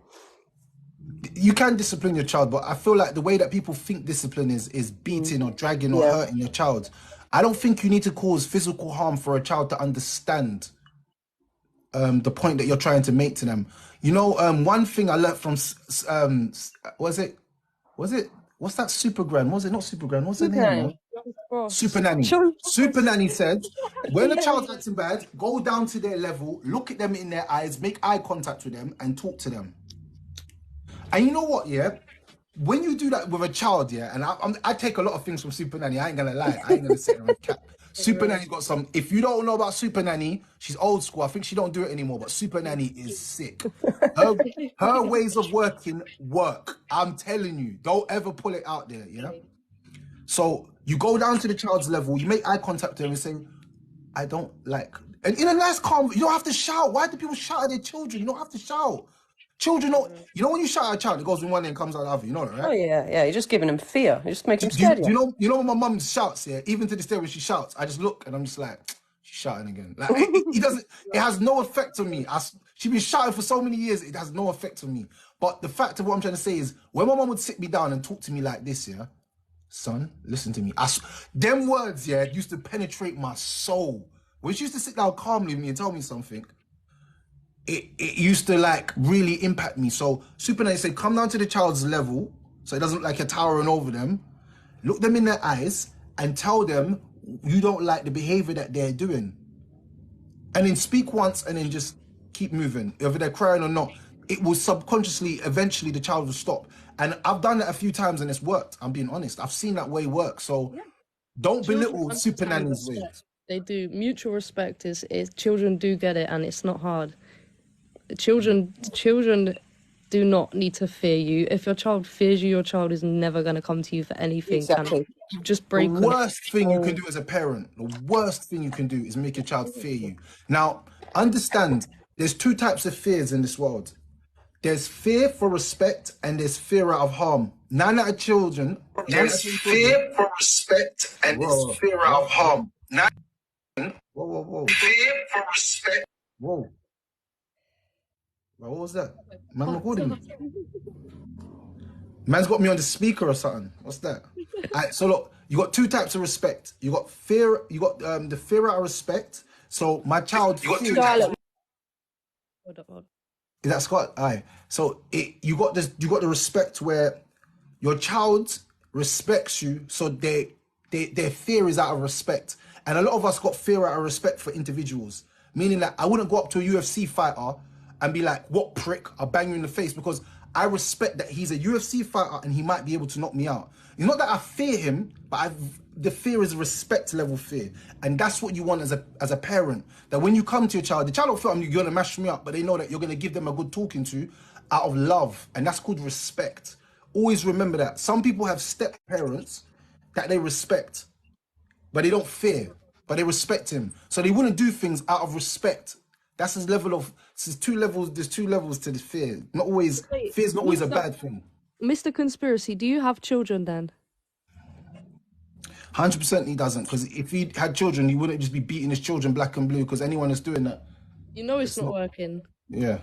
You can discipline your child, but I feel like the way that people think discipline is beating or dragging or hurting your child. I don't think you need to cause physical harm for a child to understand the point that you're trying to make to them. You know, one thing I learned from what's that Super Gran? Was it not Super Gran? What's her name? Man? Super Nanny. Super Nanny said, when a child's acting bad, go down to their level, look at them in their eyes, make eye contact with them, and talk to them. And you know what? Yeah. When you do that with a child, yeah, and I take a lot of things from Super Nanny. I ain't gonna lie. I ain't gonna sit there and cap. Super Nanny's got some. If you don't know about Super Nanny, she's old school. I think she don't do it anymore. But Super Nanny is sick. Her, her ways of working work. I'm telling you, don't ever pull it out there. Yeah. So you go down to the child's level, you make eye contact with them and say, I don't like, and in a nice calm, you don't have to shout. Why do people shout at their children? You don't have to shout. Children don't, you know, when you shout at a child, it goes in one ear and comes out the other, you know that, Oh right? yeah, yeah. You're just giving them fear. You're just making them Do you, scared. do you know when my mum shouts, yeah, even to this day when she shouts, I just look and I'm just like, she's shouting again. Like, it doesn't, it has no effect on me. She's been shouting for so many years, it has no effect on me. But the fact of what I'm trying to say is, when my mum would sit me down and talk to me like this, yeah, son, listen to me. Them words, yeah, used to penetrate my soul. When she used to sit down calmly with me and tell me something, it used to like really impact me. So Super Nanny said, come down to the child's level, so it doesn't look like you're towering over them. Look them in their eyes and tell them you don't like the behavior that they're doing. And then speak once and then just keep moving. Whether they're crying or not, it will subconsciously, eventually the child will stop. And I've done that a few times and it's worked. I'm being honest. I've seen that way work. So don't belittle Super Nanny's way. They do. Mutual respect is children do get it, and it's not hard. Children do not need to fear you. If your child fears you, your child is never going to come to you for anything. Exactly. And just break. The worst thing you can do as a parent, the worst thing you can do is make your child fear you. Now, understand, there's two types of fears in this world. There's fear for respect and there's fear out of harm. None of children. There's fear for respect and there's fear out of harm. Whoa. Fear for respect. Whoa. What was that? Man recording me. Man's got me on the speaker or something. What's that? Alright, so look, you got two types of respect. You got fear, you got the fear out of respect. So my child, you got two types. Hold up. Is that Scott? Aye. So you got the respect where your child respects you, so their fear is out of respect. And a lot of us got fear out of respect for individuals. Meaning that I wouldn't go up to a UFC fighter and be like, what prick, I'll bang you in the face, because I respect that he's a UFC fighter and he might be able to knock me out. It's not that I fear him, but the fear is a respect level fear. And that's what you want as a parent. That when you come to your child, the child don't feel you're going to mash me up, but they know that you're going to give them a good talking to out of love. And that's called respect. Always remember that. Some people have step parents that they respect, but they don't fear, but they respect him. So they wouldn't do things out of respect. That's his level of, there's two levels to the fear. Not always, fear's not always a bad thing. Mr. Conspiracy, do you have children then? 100% he doesn't, because if he had children, he wouldn't just be beating his children black and blue, because anyone that's doing that. You know it's not working. Yeah.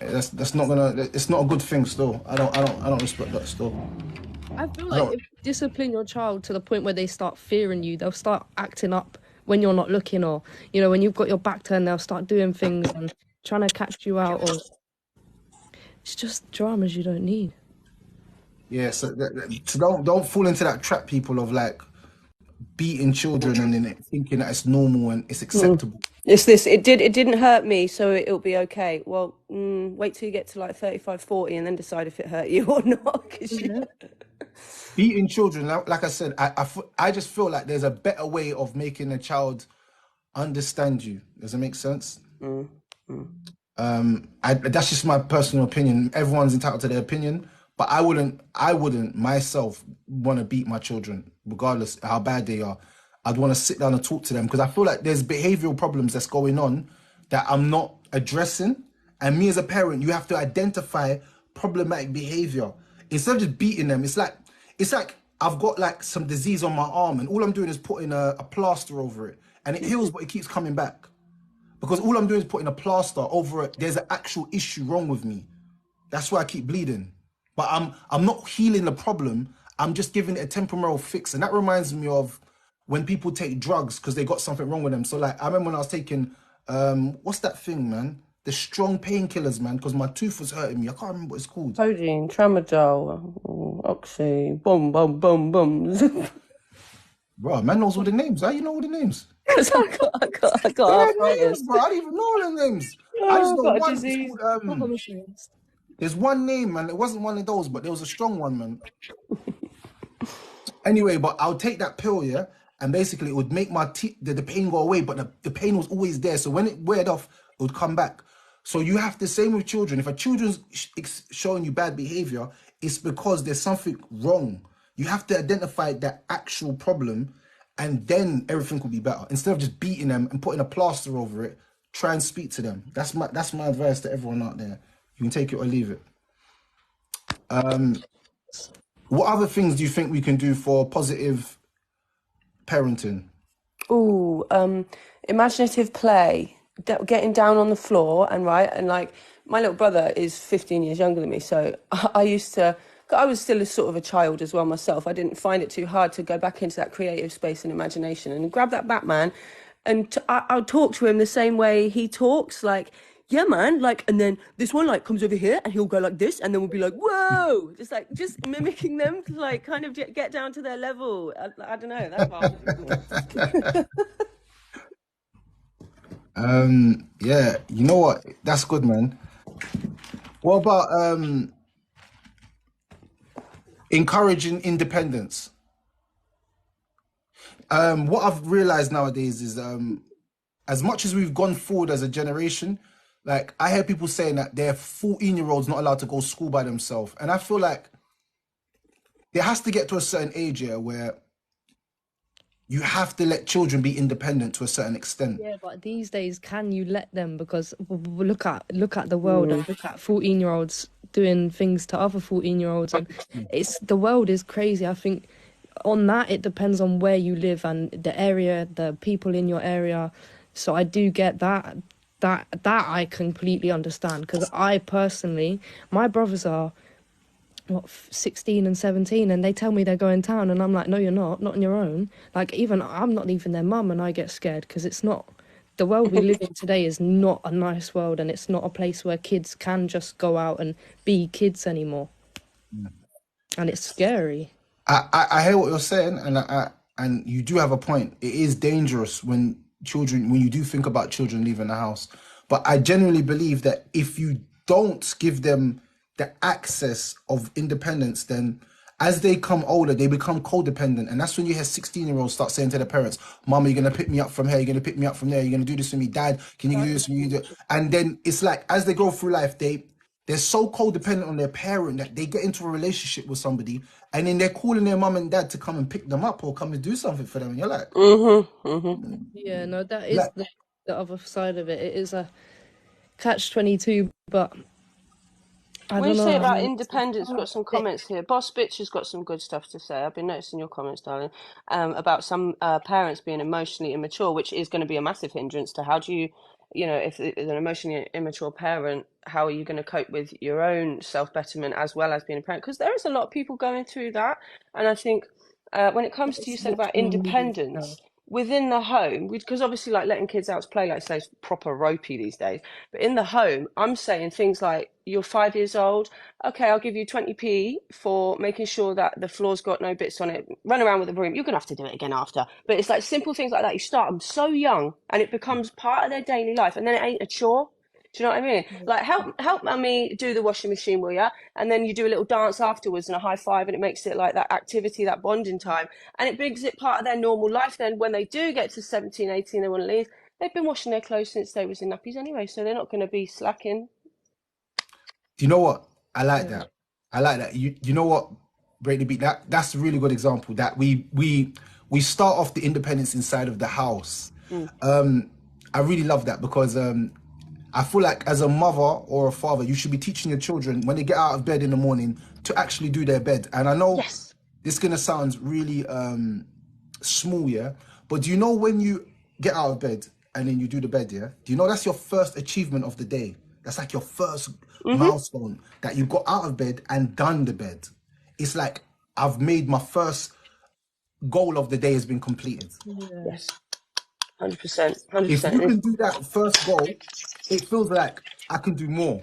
That's not gonna, it's not a good thing still. I don't respect that still. I feel like if you discipline your child to the point where they start fearing you, they'll start acting up when you're not looking, or, you know, when you've got your back turned, they'll start doing things and trying to catch you out, or it's just dramas you don't need. Yeah, so don't fall into that trap, people, of like beating children and then thinking that it's normal and it's acceptable. It's this, it didn't hurt me, so it'll be okay. Well, wait till you get to like 35, 40 and then decide if it hurt you or not. Beating children, like I said, I just feel like there's a better way of making a child understand you. Does it make sense? That's just my personal opinion. Everyone's entitled to their opinion, but I wouldn't myself want to beat my children, regardless how bad they are. I'd want to sit down and talk to them, because I feel like there's behavioral problems that's going on that I'm not addressing. And me as a parent, you have to identify problematic behavior instead of just beating them. It's like I've got like some disease on my arm and all I'm doing is putting a plaster over it, and it heals, but it keeps coming back because all I'm doing is putting a plaster over it. There's an actual issue wrong with me. That's why I keep bleeding. But I'm not healing the problem. I'm just giving it a temporary fix. And that reminds me of when people take drugs because they got something wrong with them. So like I remember when I was taking what's that thing, man? The strong painkillers, man, because my tooth was hurting me. I can't remember what it's called. Codeine, tramadol, oxy, boom. Bro, man knows all the names. How you know all the names? I got arthritis. Bro, I don't even know all the names. I just know one. Disease. It's called, there's one name, man. It wasn't one of those, but there was a strong one, man. Anyway, but I'll take that pill, yeah? and basically it would make my teeth, the pain go away, but the pain was always there. So when it weared off, it would come back. So you have the same with children. If a children's showing you bad behavior, it's because there's something wrong. You have to identify that actual problem, and then everything will be better. Instead of just beating them and putting a plaster over it, try and speak to them. That's my advice to everyone out there. You can take it or leave it. What other things do you think we can do for positive parenting? Ooh, imaginative play, getting down on the floor and like my little brother is 15 years younger than me, so I was still sort of a child as well myself. I didn't find it too hard to go back into that creative space and imagination and grab that Batman, and I'll talk to him the same way he talks, like, yeah, man, like, and then this one like comes over here and he'll go like this, and then we'll be like, whoa, just mimicking them to like kind of get down to their level. I don't know, that's hard. Yeah, you know what? That's good, man. What about encouraging independence? What I've realized nowadays is as much as we've gone forward as a generation, like I hear people saying that their 14-year-olds not allowed to go to school by themselves. And I feel like there has to get to a certain age here where you have to let children be independent to a certain extent. Yeah, but these days, can you let them? Because look at the world and look at 14-year-olds doing things to other 14-year-olds, and the world is crazy. I think on that it depends on where you live and the area, the people in your area. So I do get that I completely understand, because I personally, my brothers are 16 and 17, and they tell me they're going town, and I'm like, no, you're not on your own. Like, even I'm not even their mum, and I get scared, because it's not, the world we live in today is not a nice world, and it's not a place where kids can just go out and be kids anymore. And it's scary. I hear what you're saying, and you do have a point. It is dangerous when you do think about children leaving the house. But I genuinely believe that if you don't give them the access of independence, then as they come older, they become codependent. And that's when you hear 16-year-olds start saying to their parents, Mama, you're going to pick me up from here, you're going to pick me up from there, you're going to do this for me, Dad, can you do this for me? And then it's like, as they go through life, they're so codependent on their parent that they get into a relationship with somebody, and then they're calling their mum and dad to come and pick them up or come and do something for them. And you're like, Yeah, no, that is like, the other side of it. It is a catch-22, but I What do don't you know. say I about mean, independence? We've got some comments here. Boss Bitch has got some good stuff to say. I've been noticing your comments, darling, about some parents being emotionally immature, which is going to be a massive hindrance to how do you, if it's an emotionally immature parent, how are you going to cope with your own self-betterment as well as being a parent? Because there is a lot of people going through that. And I think when it comes to, you it's said what's about being needed now. independence, within the home, because obviously like letting kids out to play, like say, is proper ropey these days, but in the home I'm saying things like, you're 5 years old, okay, I'll give you 20p for making sure that the floor's got no bits on it, run around with the broom, you're gonna have to do it again after. But it's like simple things like that. You start them so young and it becomes part of their daily life, and then it ain't a chore. Do you know what I mean? Like, help mummy do the washing machine, will ya? And then you do a little dance afterwards and a high five, and it makes it like that activity, that bonding time. And it brings it part of their normal life. Then when they do get to 17, 18, they want to leave, they've been washing their clothes since they was in nappies anyway, so they're not going to be slacking. do you know what? I like Yeah. that. I like that. You know what, Break the Beat? That's a really good example that we start off the independence inside of the house. I really love that because I feel like as a mother or a father, you should be teaching your children when they get out of bed in the morning to actually do their bed. And I know Yes. this is gonna sound really small, yeah, but do you know when you get out of bed and then you do the bed, yeah? Do you know that's your first achievement of the day? That's like your first milestone, that you got out of bed and done the bed. It's like I've made my first goal of the day has been completed. Yes. 100%. If you 100%. can do that first goal, it feels like I can do more.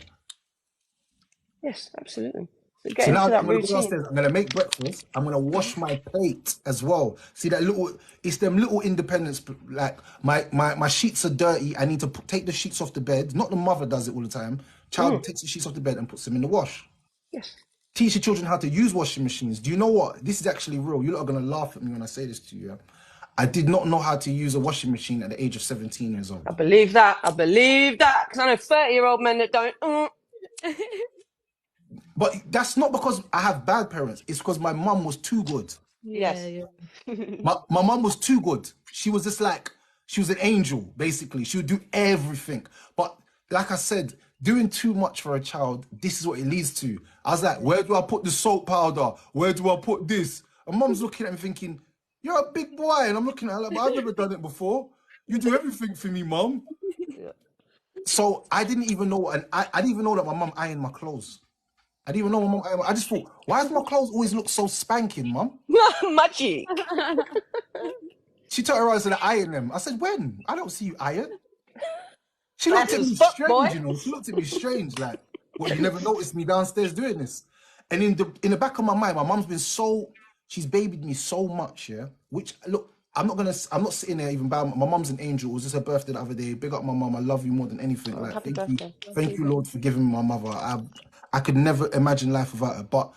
Yes, absolutely. So So get now into I'm that gonna go routine. downstairs, I'm gonna make breakfast, I'm gonna wash my plate as well. See that little, it's them little independence, like my sheets are dirty, I need to take the sheets off the bed. Not the mother does it all the time. Child takes the sheets off the bed and puts them in the wash. Yes. Teach your children how to use washing machines. Do you know what? This is actually real. You're not gonna laugh at me when I say this to you. Yeah? I did not know how to use a washing machine at the age of 17 years old. I believe that. I believe that. Because I know 30-year-old men that don't. But that's not because I have bad parents. It's because my mum was too good. Yeah, Yes. yeah. My mum was too good. She was just like, she was an angel, basically. She would do everything. But like I said, doing too much for a child, this is what it leads to. I was like, where do I put the salt powder? Where do I put this? And mum's looking at me thinking, you're a big boy. And I'm looking at her like, but I've never done it before. You do everything for me, mum. Yeah. So I didn't even know, and I didn't even know that my mum ironed my clothes. I didn't even know my mum ironed. I just thought, why does my clothes always look so spanking, mum? Magic. She turned around and said, I iron them. I said, when? I don't see you iron. She Class looked at as me fuck, boy. strange, you know. She looked at me strange, like, well, you never noticed me downstairs doing this. And in the back of my mind, my mum's been so, she's babied me so much, yeah. Which look, I'm not sitting there even bad. My mum's an angel. It was just her birthday the other day. Big up my mum. I love you more than anything. Oh, Like, happy thank you, birthday. thank you, Lord, for giving me my mother. I could never imagine life without her. But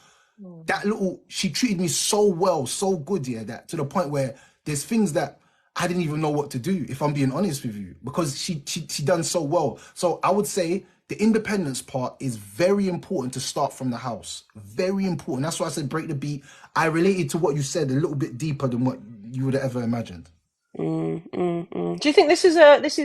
that little, she treated me so well, so good, yeah, that to the point where there's things that I didn't even know what to do, if I'm being honest with you, because she done so well. So I would say the independence part is very important to start from the house. Very important. That's why I said break the beat. I related to what you said a little bit deeper than what you would have ever imagined. Do you think this is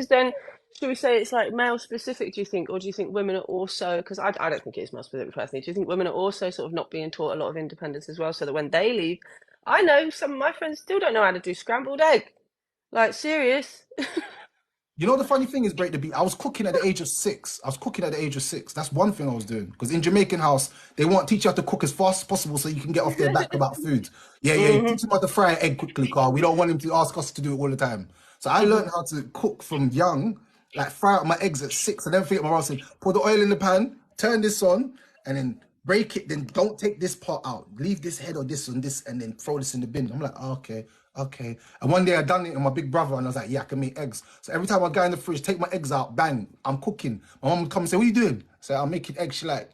then, should we say it's like male specific, do you think, or do you think women are also, because I don't think it's male specific personally, do you think women are also sort of not being taught a lot of independence as well, so that when they leave, I know some of my friends still don't know how to do scrambled egg. Like, serious? You know, the funny thing is, break the beat. I was cooking at the age of 6. I was cooking at the age of 6. That's one thing I was doing. Because in Jamaican house, they want teach you how to cook as fast as possible so you can get off their back about food. Yeah, teach them how to fry an egg quickly, Carl. We don't want him to ask us to do it all the time. So I learned how to cook from young, like fry out my eggs at 6. And then think my mom said, put the oil in the pan, turn this on, and then break it. Then don't take this part out. Leave this head or this and this, and then throw this in the bin. I'm like, oh, okay. Okay. And one day I done it with my big brother and I was like, yeah, I can make eggs. So every time I go in the fridge, take my eggs out, bang, I'm cooking. My mom would come and say, what are you doing? So I'm making eggs. She like,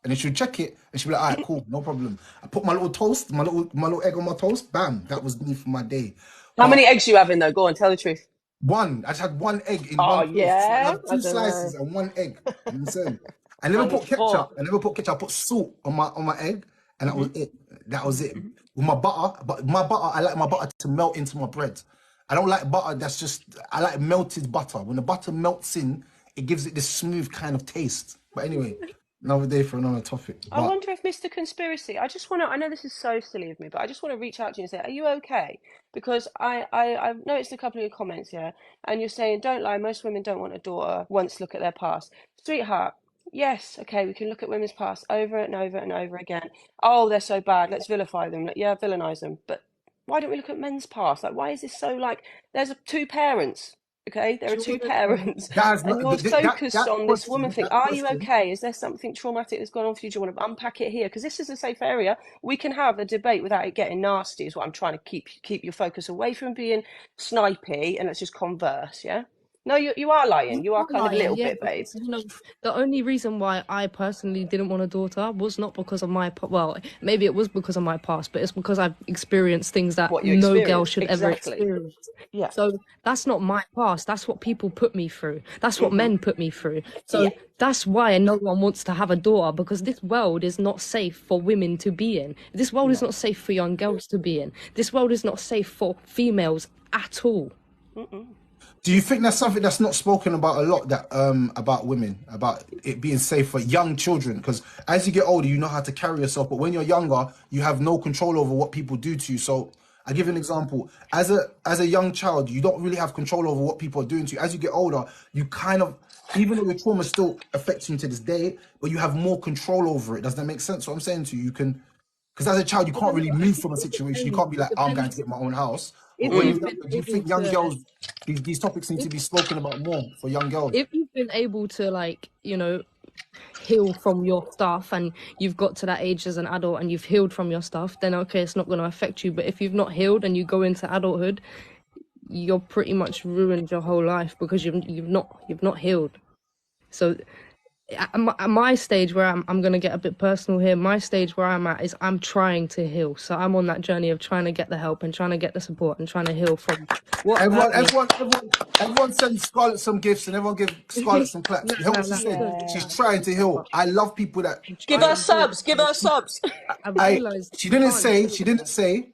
and then she'd check it and she'd be like, all right, cool, no problem. I put my little toast, my little egg on my toast, bam, that was me for my day. How But many eggs you having though? Go on, tell the truth. I just had one egg in Oh, one toast. So I'd yeah? have I two don't know. slices and one egg. You know what I'm saying? I I never need put four. ketchup. I put salt on my egg, and that was it. That was it. With my butter, but my butter, I like my butter to melt into my bread. I don't like butter that's just, I like melted butter. When the butter melts in, it gives it this smooth kind of taste. But anyway, another day for another topic. I But wonder if Mr. Conspiracy, I just want to, I know this is so silly of me, but I just want to reach out to you and say, are you okay? Because I've noticed a couple of your comments here, and you're saying, don't lie, most women don't want a daughter once to look at their past. Sweetheart, yes, okay, we can look at women's past over and over and over again. Oh, they're so bad, let's vilify them. Yeah, villainize them. But why don't we look at men's past? Like, why is this so like, there's two parents, okay? There are do you know two what it is? parents, That has and not, you're focused that on this woman question, thing. Are you okay? Is there something traumatic that's gone on for you? Do you want to unpack it here? Because this is a safe area. We can have a debate without it getting nasty, is what I'm trying to keep your focus away from being snipey, and let's just converse, yeah? No, you are lying. You are kind of a Lying, little yeah, bit, babe. because the only reason why I personally didn't want a daughter was not because of well, maybe it was because of my past, but it's because I've experienced things that What you no girl experienced. should ever Exactly. experience. Yeah. So that's not my past. That's what people put me through. That's what men put me through. So Yeah. that's why no one wants to have a daughter, because this world is not safe for women to be in. This world is not safe for young girls to be in. This world is not safe for females at all. Do you think that's something that's not spoken about a lot, that about women, about it being safe for young children? Because as you get older, you know how to carry yourself, but when you're younger, you have no control over what people do to you. So I give you an example. As a young child, you don't really have control over what people are doing to you. As you get older, you kind of, even though your trauma still affects you to this day, but you have more control over it. Does that make sense? What I'm saying to you, you can, because as a child, you can't really move from a situation. You can't be like, oh, I'm going to get my own house. But If when you've you're been younger, do you able think young to girls, these topics need to be spoken about more for young girls? if you've been able to, like, heal from your stuff, and you've got to that age as an adult and you've healed from your stuff, then okay, it's not going to affect you. But if you've not healed and you go into adulthood, you're pretty much ruined your whole life, because you've not healed. So at my stage where I'm gonna get a bit personal here. My stage where I'm at is I'm trying to heal. So I'm on that journey of trying to get the help and trying to get the support and trying to heal from what Everyone, hurt me. everyone, everyone, everyone send Scarlett some gifts and everyone give Scarlett some claps. You heard what she Nah, said? good. She's Yeah. trying to heal. I love people that I'm Give trying us to heal subs. Give because us subs. I've I realized she you didn't can't say do she didn't say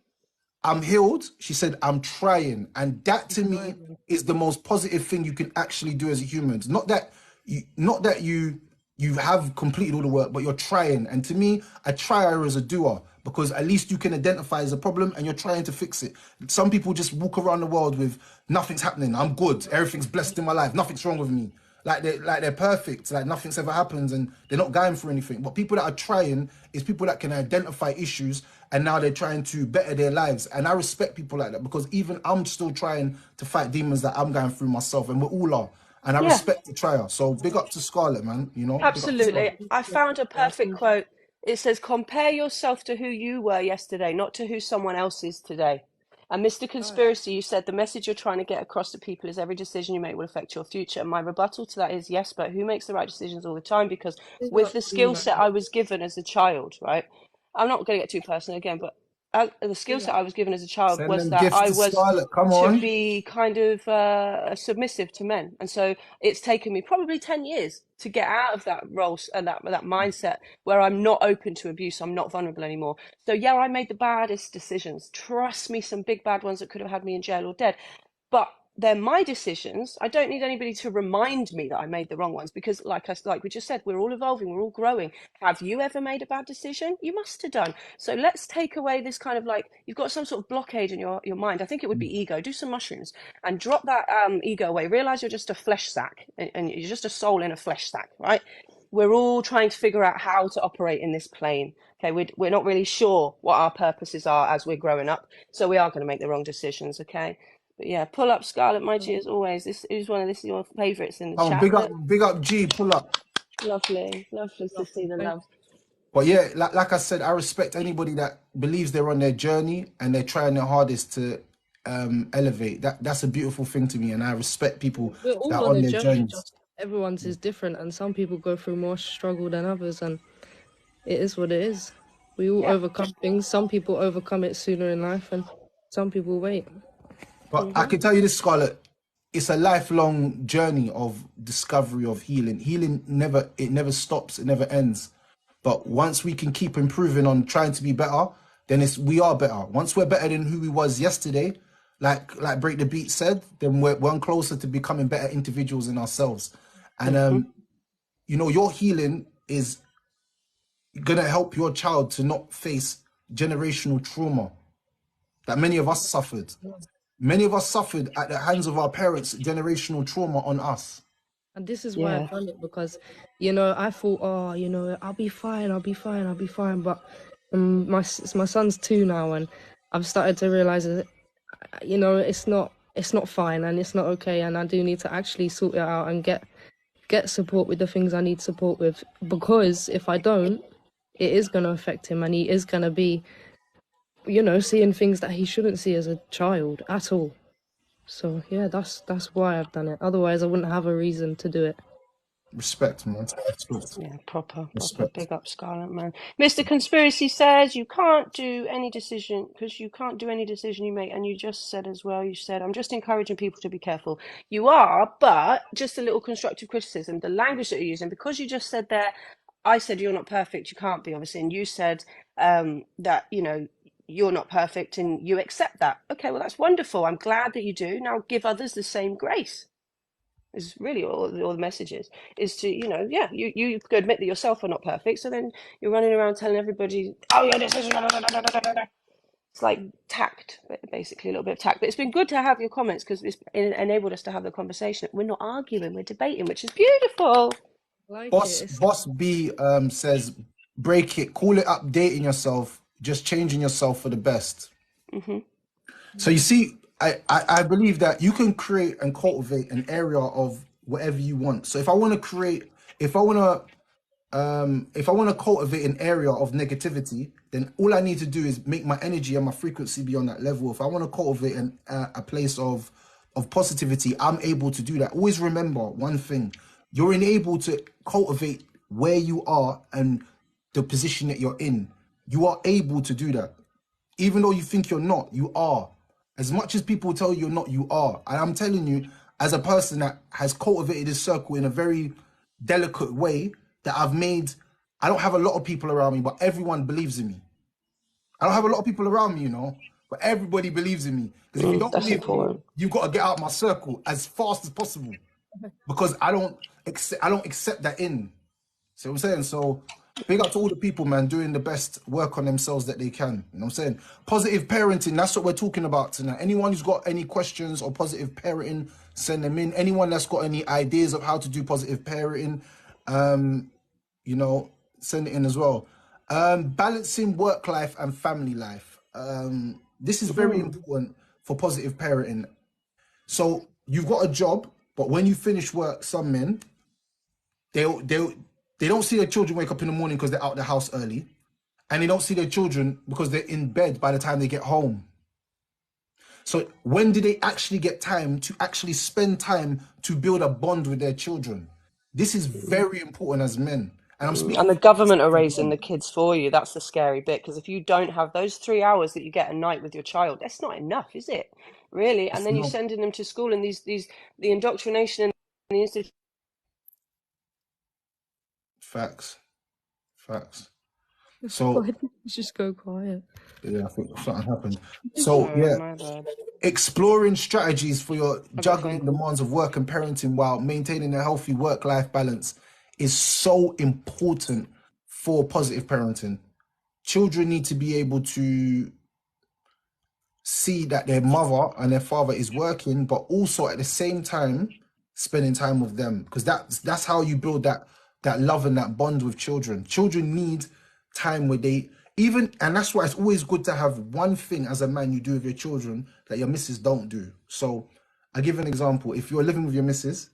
I'm healed. She said I'm trying, and that to me it. is the most positive thing you can actually do as a human. Not that you have completed all the work, but you're trying. And to me, a trier is a doer because at least you can identify as a problem and you're trying to fix it. Some people just walk around the world with nothing's happening. I'm good. Everything's blessed in my life. Nothing's wrong with me. Like they're perfect. Like nothing's ever happens and they're not going for anything. But people that are trying is people that can identify issues and now they're trying to better their lives. And I respect people like that because even I'm still trying to fight demons that I'm going through myself, and we all are. And I Yeah. respect the trial. So big up to Scarlett, man. You know, big up to Absolutely. Scarlett. I found a perfect quote. It says, compare yourself to who you were yesterday, not to who someone else is today. And Mr. Conspiracy, you said the message you're trying to get across to people is every decision you make will affect your future. And my rebuttal to that is yes, but who makes the right decisions all the time? Because Big with up the to you, skill man. set I was given as a child, right? I'm not going to get too personal again, but the skill Big set up. I was given as a child Send was them that gifts I to was Scarlett. Come to on. be kind of submissive to men. And so it's taken me probably 10 years to get out of that role and that mindset where I'm not open to abuse. I'm not vulnerable anymore. So yeah, I made the baddest decisions. Trust me, some big bad ones that could have had me in jail or dead. But they're my decisions. I don't need anybody to remind me that I made the wrong ones because, like we just said, we're all evolving, we're all growing. Have you ever made a bad decision? You must have done. So let's take away this kind of like you've got some sort of blockade in your mind. I think it would be ego. Do some mushrooms and drop that ego away. Realize you're just a flesh sack and you're just a soul in a flesh sack, right? We're all trying to figure out how to operate in this plane. Okay, we're not really sure what our purposes are as we're growing up, so we are going to make the wrong decisions. Okay, but yeah, pull up Scarlet Mighty as always. This is your favourites in the Oh, chat. Look, big up G, pull up. lovely, lovely to see the love. But yeah, like I said, I respect anybody that believes they're on their journey and they're trying their hardest to elevate. That's a beautiful thing to me, and I respect people We're that all are on on a their journey, journeys. just everyone's is different, and some people go through more struggle than others, and it is what it is. We all Yeah. overcome things. Some people overcome it sooner in life, and some people wait. But I can tell you this, Scarlett, it's a lifelong journey of discovery of healing. Healing never stops, it never ends. But once we can keep improving on trying to be better, then we are better. Once we're better than who we was yesterday, like Break the Beat said, then we're one closer to becoming better individuals in ourselves. And you know, your healing is gonna help your child to not face generational trauma that many of us suffered. Many of us suffered at the hands of our parents, generational trauma on us. And this is why Yeah. I've done it because, you know, I thought, oh, you know, I'll be fine, I'll be fine, I'll be fine. But my son's 2 now, and I've started to realize that, you know, it's not fine and it's not okay, and I do need to actually sort it out and get support with the things I need support with. Because if I don't, it is going to affect him, and he is going to be, you know, seeing things that he shouldn't see as a child at all. So yeah, that's why I've done it. Otherwise, I wouldn't have a reason to do it. Respect, man. Respect. Yeah, proper. Respect. Big up Scarlet, man. Mr. Conspiracy says you can't do any decision because you can't do any decision you make. And you just said as well, you said, I'm just encouraging people to be careful. You are, but just a little constructive criticism. The language that you're using, because you just said there, I said you're not perfect, you can't be, obviously. And you said that, you know, you're not perfect and you accept that. Okay, well, that's wonderful. I'm glad that you do. Now give others the same grace. Is really all the message is to, you know, yeah, you could admit that yourself are not perfect, so then you're running around telling everybody, oh yeah, this is it's like tact, basically a little bit of tact. But it's been good to have your comments because it's enabled us to have the conversation. We're not arguing, we're debating, which is beautiful. Like Boss it. Boss B says, break it, call it updating yourself, just changing yourself for the best. So you see, I believe that you can create and cultivate an area of whatever you want. So if I want to create, if I want to cultivate an area of negativity, then all I need to do is make my energy and my frequency be on that level. If I want to cultivate a place of positivity, I'm able to do that. Always remember one thing: you're enabled to cultivate where you are and the position that you're in. You are able to do that. Even though you think you're not, you are. As much as people tell you you're not, you are. And I'm telling you, as a person that has cultivated this circle in a very delicate way, that I don't have a lot of people around me, but everyone believes in me. I don't have a lot of people around me, you know, but everybody believes in me. Because if you don't That's believe in me, important. you've got to get out of my circle as fast as possible. Because I don't accept that in. See what I'm saying? So big up to all the people, man, doing the best work on themselves that they can. You know what I'm saying? Positive parenting, that's what we're talking about tonight. Anyone who's got any questions or positive parenting, send them in. Anyone that's got any ideas of how to do positive parenting, you know, send it in as well. Balancing work life and family life. This is very important for positive parenting. So you've got a job, but when you finish work, some men, they don't see their children wake up in the morning because they're out the house early, and they don't see their children because they're in bed by the time they get home. So when do they actually get time to actually spend time to build a bond with their children? This is very important as men. And I'm speaking And the from government are experience as raising well. the kids for you. That's the scary bit. Because if you don't have those 3 hours that you get a night with your child, that's not enough, is it? Really? And It's then you're not sending them to school, and the indoctrination and the institution. facts. Facts. Why So did you just go quiet? yeah, I think something happened. So Sorry, yeah, my bad. exploring strategies for your I got a phone juggling call. demands of work and parenting while maintaining a healthy work-life balance is so important for positive parenting. Children need to be able to see that their mother and their father is working, but also at the same time spending time with them, because that's how you build that love and that bond with children. Children need time where they even, and that's why it's always good to have one thing as a man you do with your children that your missus don't do. So I give an example. If you're living with your missus,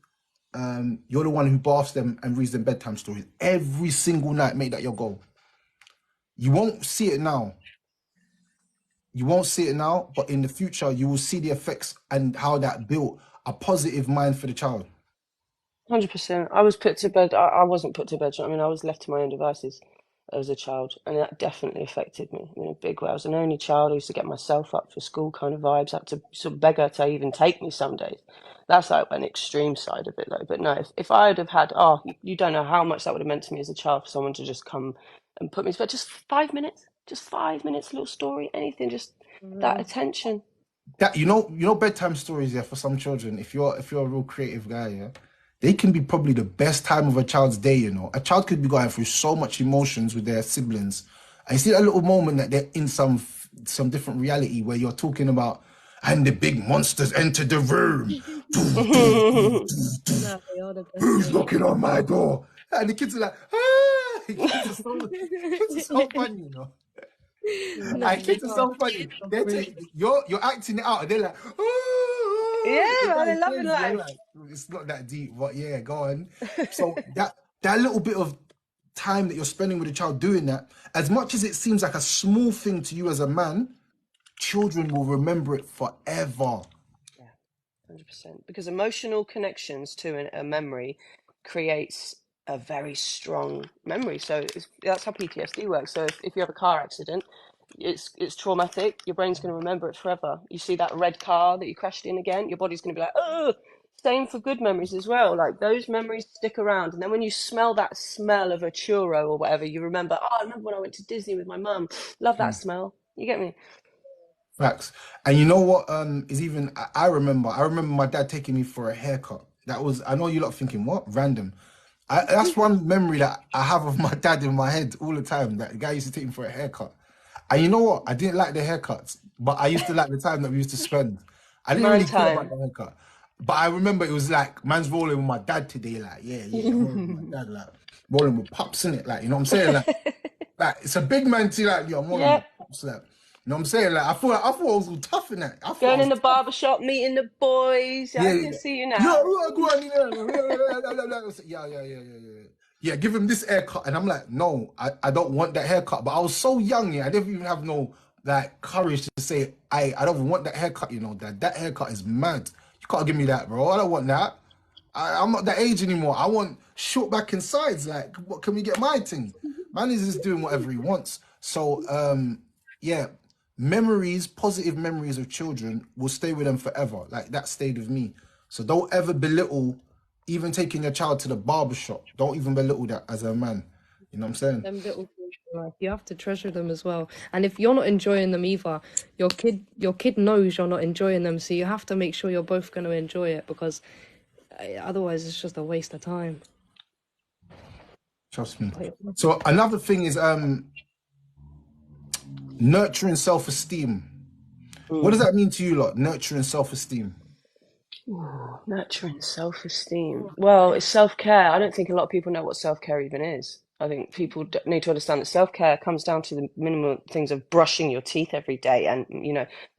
you're the one who baths them and reads them bedtime stories every single night. Make that your goal. You won't see it now. You won't see it now, but in the future, you will see the effects and how that built a positive mind for the child. 100%. I was put to bed. I wasn't put to bed. I mean, I was left to my own devices as a child, and that definitely affected me in a big way. I was an only child. I used to get myself up for school kind of vibes. I had to sort of beg her to even take me some days. That's like an extreme side of it, though. But no, if I'd have had, you don't know how much that would have meant to me as a child for someone to just come and put me to bed. Just 5 minutes, a little story, anything, just that attention. That bedtime stories, yeah, for some children, if you're a real creative guy, yeah, they can be probably the best time of a child's day, you know. A child could be going through so much emotions with their siblings. And you see that little moment that they're in some different reality where you're talking about, and the big monsters entered the room. No, they are the Who's best. knocking on my door? And the kids are like, ah! Kids are so funny, you know. No, And they kids are are. so funny. They're brilliant. You're acting it out, and they're like, oh, Yeah, the man, they're guy's loving crazy. You're life. like, it's not that deep, but yeah, go on. So that little bit of time that you're spending with a child doing that, as much as it seems like a small thing to you as a man, children will remember it forever. 100%. Because emotional connections to a memory creates a very strong memory. So that's how PTSD works. So if you have a car accident, it's traumatic. Your brain's going to remember it forever. You see that red car that you crashed in again, your body's going to be like, oh. Same for good memories as well. Like those memories stick around, and then when you smell that smell of a churro or whatever, you remember. Oh, I remember when I went to Disney with my mum. Love that smell. You get me? Facts. And you know what is even I remember my dad taking me for a haircut. That was I know you lot thinking, what? Random. That's one memory that I have of my dad in my head all the time. That the guy used to take me for a haircut. And you know what? I didn't like the haircuts, but I used to like the time that we used to spend. I didn't Man really care about time. the haircut. But I remember it was like, man's rolling with my dad today, like, yeah, I'm rolling with my dad, like, rolling with pops in it, like, you know what I'm saying? Like it's a big man to like, yo, I'm rolling Yep. with pops, like, you know what I'm saying? Like, I thought I was all tough in that. I thought I Going was in the tough. barber shop, meeting the boys. Yeah, I yeah, can see you yeah. now. Go on, yeah. Yeah, give him this haircut. And I'm like, no, I don't want that haircut. But I was so young, yeah, I didn't even have no like courage to say, I don't want that haircut, you know, that haircut is mad. You can't give me that, bro. I don't want that. I'm not that age anymore. I want short back and sides. Like, what can we get my thing? Man is just doing whatever he wants. So, yeah, memories, positive memories of children will stay with them forever. Like that stayed with me. So don't ever belittle even taking your child to the barber shop. Don't even belittle that as a man. You know what I'm saying? Them little things in life, you have to treasure them as well. And if you're not enjoying them either, your kid knows you're not enjoying them, so you have to make sure you're both going to enjoy it because otherwise it's just a waste of time. Trust me. Like, So another thing is nurturing self-esteem. What does that mean to you lot? Nurturing self-esteem. Nurturing self-esteem. Well, it's self-care. I don't think a lot of people know what self-care even is. I think people need to understand that self-care comes down to the minimum things of brushing your teeth every day and,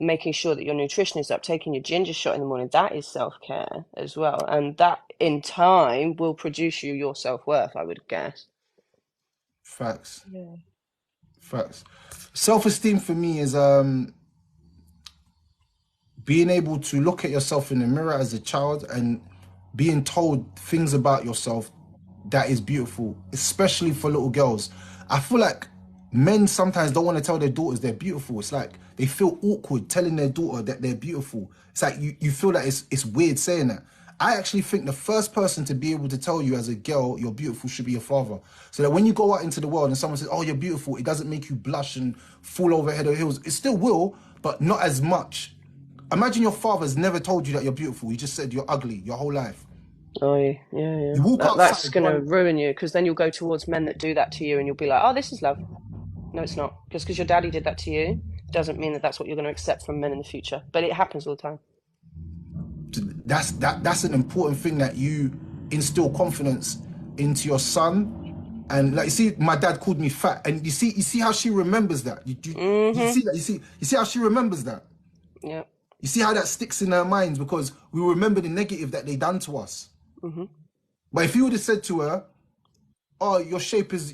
making sure that your nutrition is up, taking your ginger shot in the morning. That is self-care as well. And that in time will produce you your self-worth, I would guess. Facts. yeah. Facts. Self-esteem for me is being able to look at yourself in the mirror as a child and being told things about yourself that is beautiful, especially for little girls. I feel like men sometimes don't want to tell their daughters they're beautiful. It's like they feel awkward telling their daughter that they're beautiful. It's like you feel that it's weird saying that. I actually think the first person to be able to tell you as a girl you're beautiful should be your father. So that when you go out into the world and someone says, oh, you're beautiful, it doesn't make you blush and fall over head over heels. It still will, but not as much. Imagine your father's never told you that you're beautiful. He just said you're ugly your whole life. Oh, yeah. You walk That's outside, going to one, ruin you because then you'll go towards men that do that to you and you'll be like, oh, this is love. No, it's not. Just because your daddy did that to you doesn't mean that that's what you're going to accept from men in the future. But it happens all the time. that's an important thing that you instill confidence into your son. And like you see, my dad called me fat, and you see how she remembers that. You see that you see how she remembers that. Yeah. You see how that sticks in her minds because we remember the negative that they done to us. But if you would have said to her, "Oh, your shape is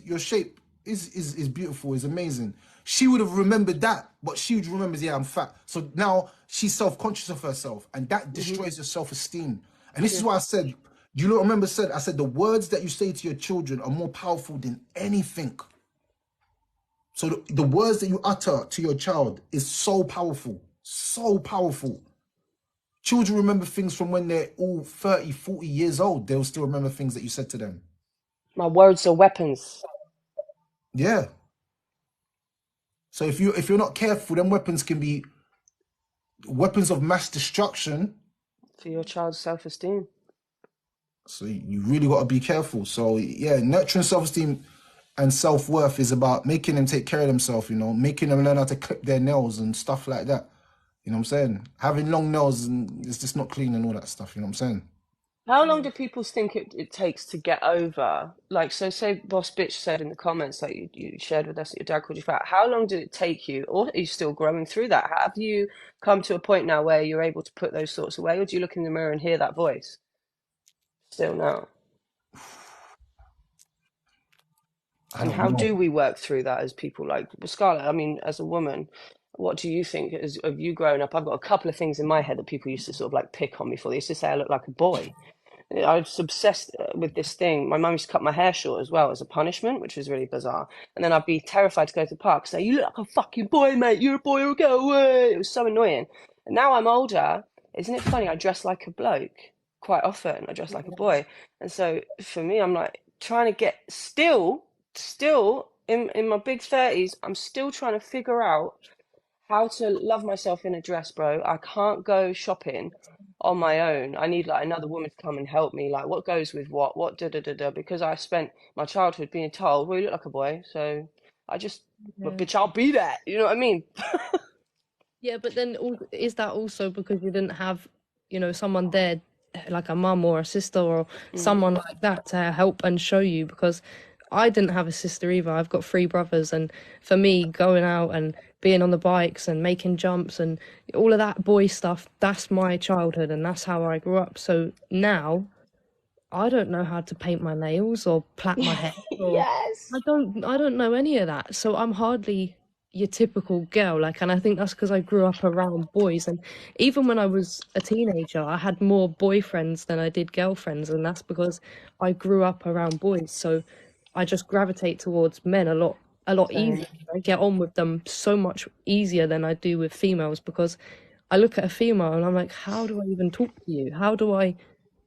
beautiful, is amazing," she would have remembered that. But she would remember, yeah, I'm fat. So now she's self-conscious of herself, and that destroys your self-esteem. And this is why I said, do you not remember? I said the words that you say to your children are more powerful than anything. So the words that you utter to your child is so powerful, so powerful. Children remember things from when they're all 30, 40 years old. They'll still remember things that you said to them. My words are weapons. Yeah. So if you're not careful, then weapons can be weapons of mass destruction. For your child's self-esteem. So you really got to be careful. So yeah, nurturing self-esteem and self-worth is about making them take care of themselves, making them learn how to clip their nails and stuff like that. You know what I'm saying? Having long nails and it's just not clean and all that stuff, you know what I'm saying? How long do people think it takes to get over? Like, so say Boss Bitch said in the comments that you shared with us that your dad called you fat. How long did it take you, or are you still growing through that? Have you come to a point now where you're able to put those thoughts away, or do you look in the mirror and hear that voice still now? I And don't how do know. we work through that as people? Like, Scarlett, I mean, as a woman, what do you think of you growing up? I've got a couple of things in my head that people used to sort of like pick on me for. They used to say I look like a boy. I was obsessed with this thing. My mum used to cut my hair short as well as a punishment, which was really bizarre. And then I'd be terrified to go to the park, say, "You look like a fucking boy, mate. You're a boy, or go away." It was so annoying. And now I'm older. Isn't it funny? I dress like a bloke quite often. I dress like a boy. And so for me, I'm like trying to get still in my big 30s, I'm still trying to figure out how to love myself in a dress, bro. I can't go shopping on my own. I need like another woman to come and help me. Like, what goes with what da da da da. Because I spent my childhood being told, "Well, you look like a boy," so I just, but Yeah. bitch, I'll be that. You know what I mean? Yeah, but then is that also because you didn't have, someone there, like a mum or a sister or someone like that to help and show you? Because I didn't have a sister either. I've got three brothers, and for me, going out and being on the bikes and making jumps and all of that boy stuff, that's my childhood and that's how I grew up. So now I don't know how to paint my nails or plait my hair or Yes. I don't know any of that. So I'm hardly your typical girl. Like, and I think that's because I grew up around boys. And even when I was a teenager, I had more boyfriends than I did girlfriends, and that's because I grew up around boys. So I just gravitate towards men a lot Same. easier. I get on with them so much easier than I do with females because I look at a female and I'm like, how do I even talk to you? How do I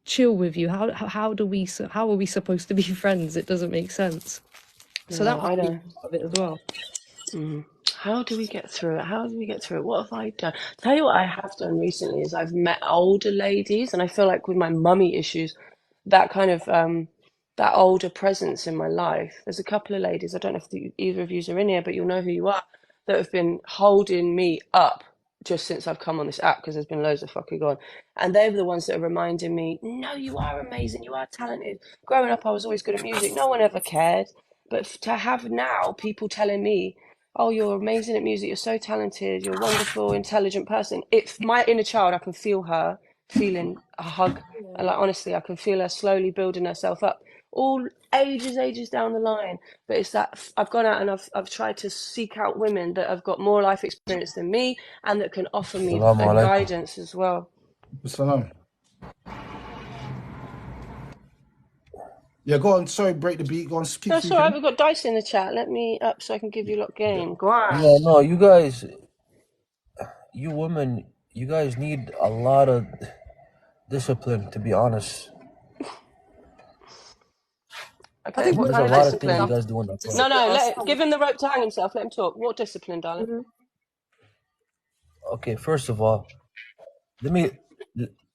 chill with you? How are we supposed to be friends? It doesn't make sense. So Yeah, that I might be know. part of it as well. How do we get through it? How do we get through it? What have I done? Tell you what I have done recently is I've met older ladies, and I feel like with my mummy issues, that kind of that older presence in my life. There's a couple of ladies, I don't know if either of you are in here, but you'll know who you are, that have been holding me up just since I've come on this app because there's been loads of fucking gone. And they were the ones that are reminding me, no, you are amazing, you are talented. Growing up, I was always good at music. No one ever cared. But to have now people telling me, oh, you're amazing at music, you're so talented, you're a wonderful, intelligent person. It's my inner child, I can feel her feeling a hug. And like honestly, I can feel her slowly building herself up. All ages down the line. But it's that I've gone out and I've tried to seek out women that have got more life experience than me and that can offer me Assalamu alaikum. guidance as well. Salam. Yeah, go on. Sorry, break the beat. Go on, keep That's all right. speaking. We've got Dice in the chat. Let me up so I can give you a lot game. Go on. Yeah, no, you guys, you women, you guys need a lot of discipline, to be honest. Okay, think what There's kind a of lot of things discipline? you guys do in that part. No, give him the rope to hang himself. Let him talk. What discipline, darling? Okay, first of all, let me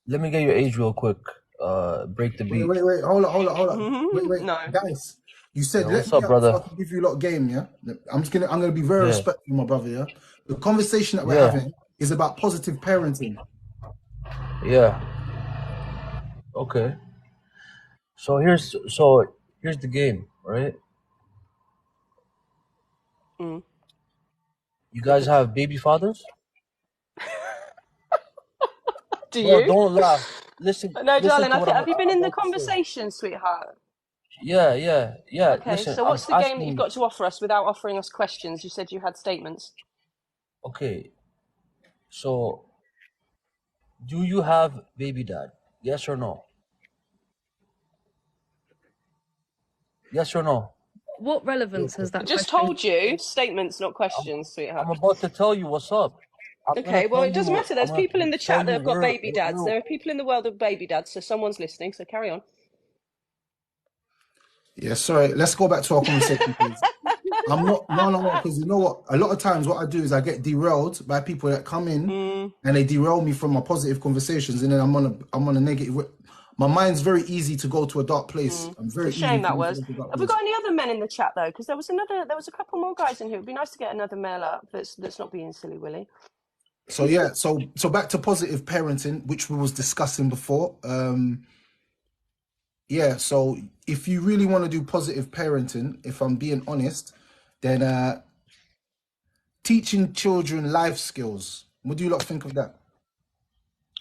get your age real quick. Break the beat. Wait. Hold on. Wait. No. Guys, you said Yeah, let what's me up, up brother? so I can give you a lot of game, yeah? I'm gonna be very Yeah. respectful, my brother, yeah? The conversation that we're Yeah. having is about positive parenting. Yeah. Okay. So here's the game, right? Mm. You guys have baby fathers? Do No, you? don't laugh. Listen. No, Listen darling. to what Have you been in the about to say. conversation, sweetheart? Yeah. Okay. Listen, So I'm what's the game that asking. you've got to offer us without offering us questions? You said you had statements. Okay. So, do you have baby dad? Yes or no? Yes or no? What relevance has I that just question? told you statements, not questions, sweetheart. I'm about to tell you what's up. I'm gonna Okay, well, tell it doesn't you. matter. There's I'm gonna people in the tell chat that you have got where. baby dads. There are people in the world of baby dads, so someone's listening, so carry on. Yeah, sorry. Let's go back to our conversation, please. I'm not no, because you know what? A lot of times what I do is I get derailed by people that come in and they derail me from my positive conversations, and then I'm on a negative. My mind's very easy to go to a dark place. I'm very It's a shame easy for that me to was. go to a dark Have we place. got any other men in the chat though? Because there was a couple more guys in here. It'd be nice to get another male up that's not being silly willy. So yeah, so back to positive parenting, which we was discussing before. Yeah, so if you really want to do positive parenting, if I'm being honest, then teaching children life skills. What do you lot think of that?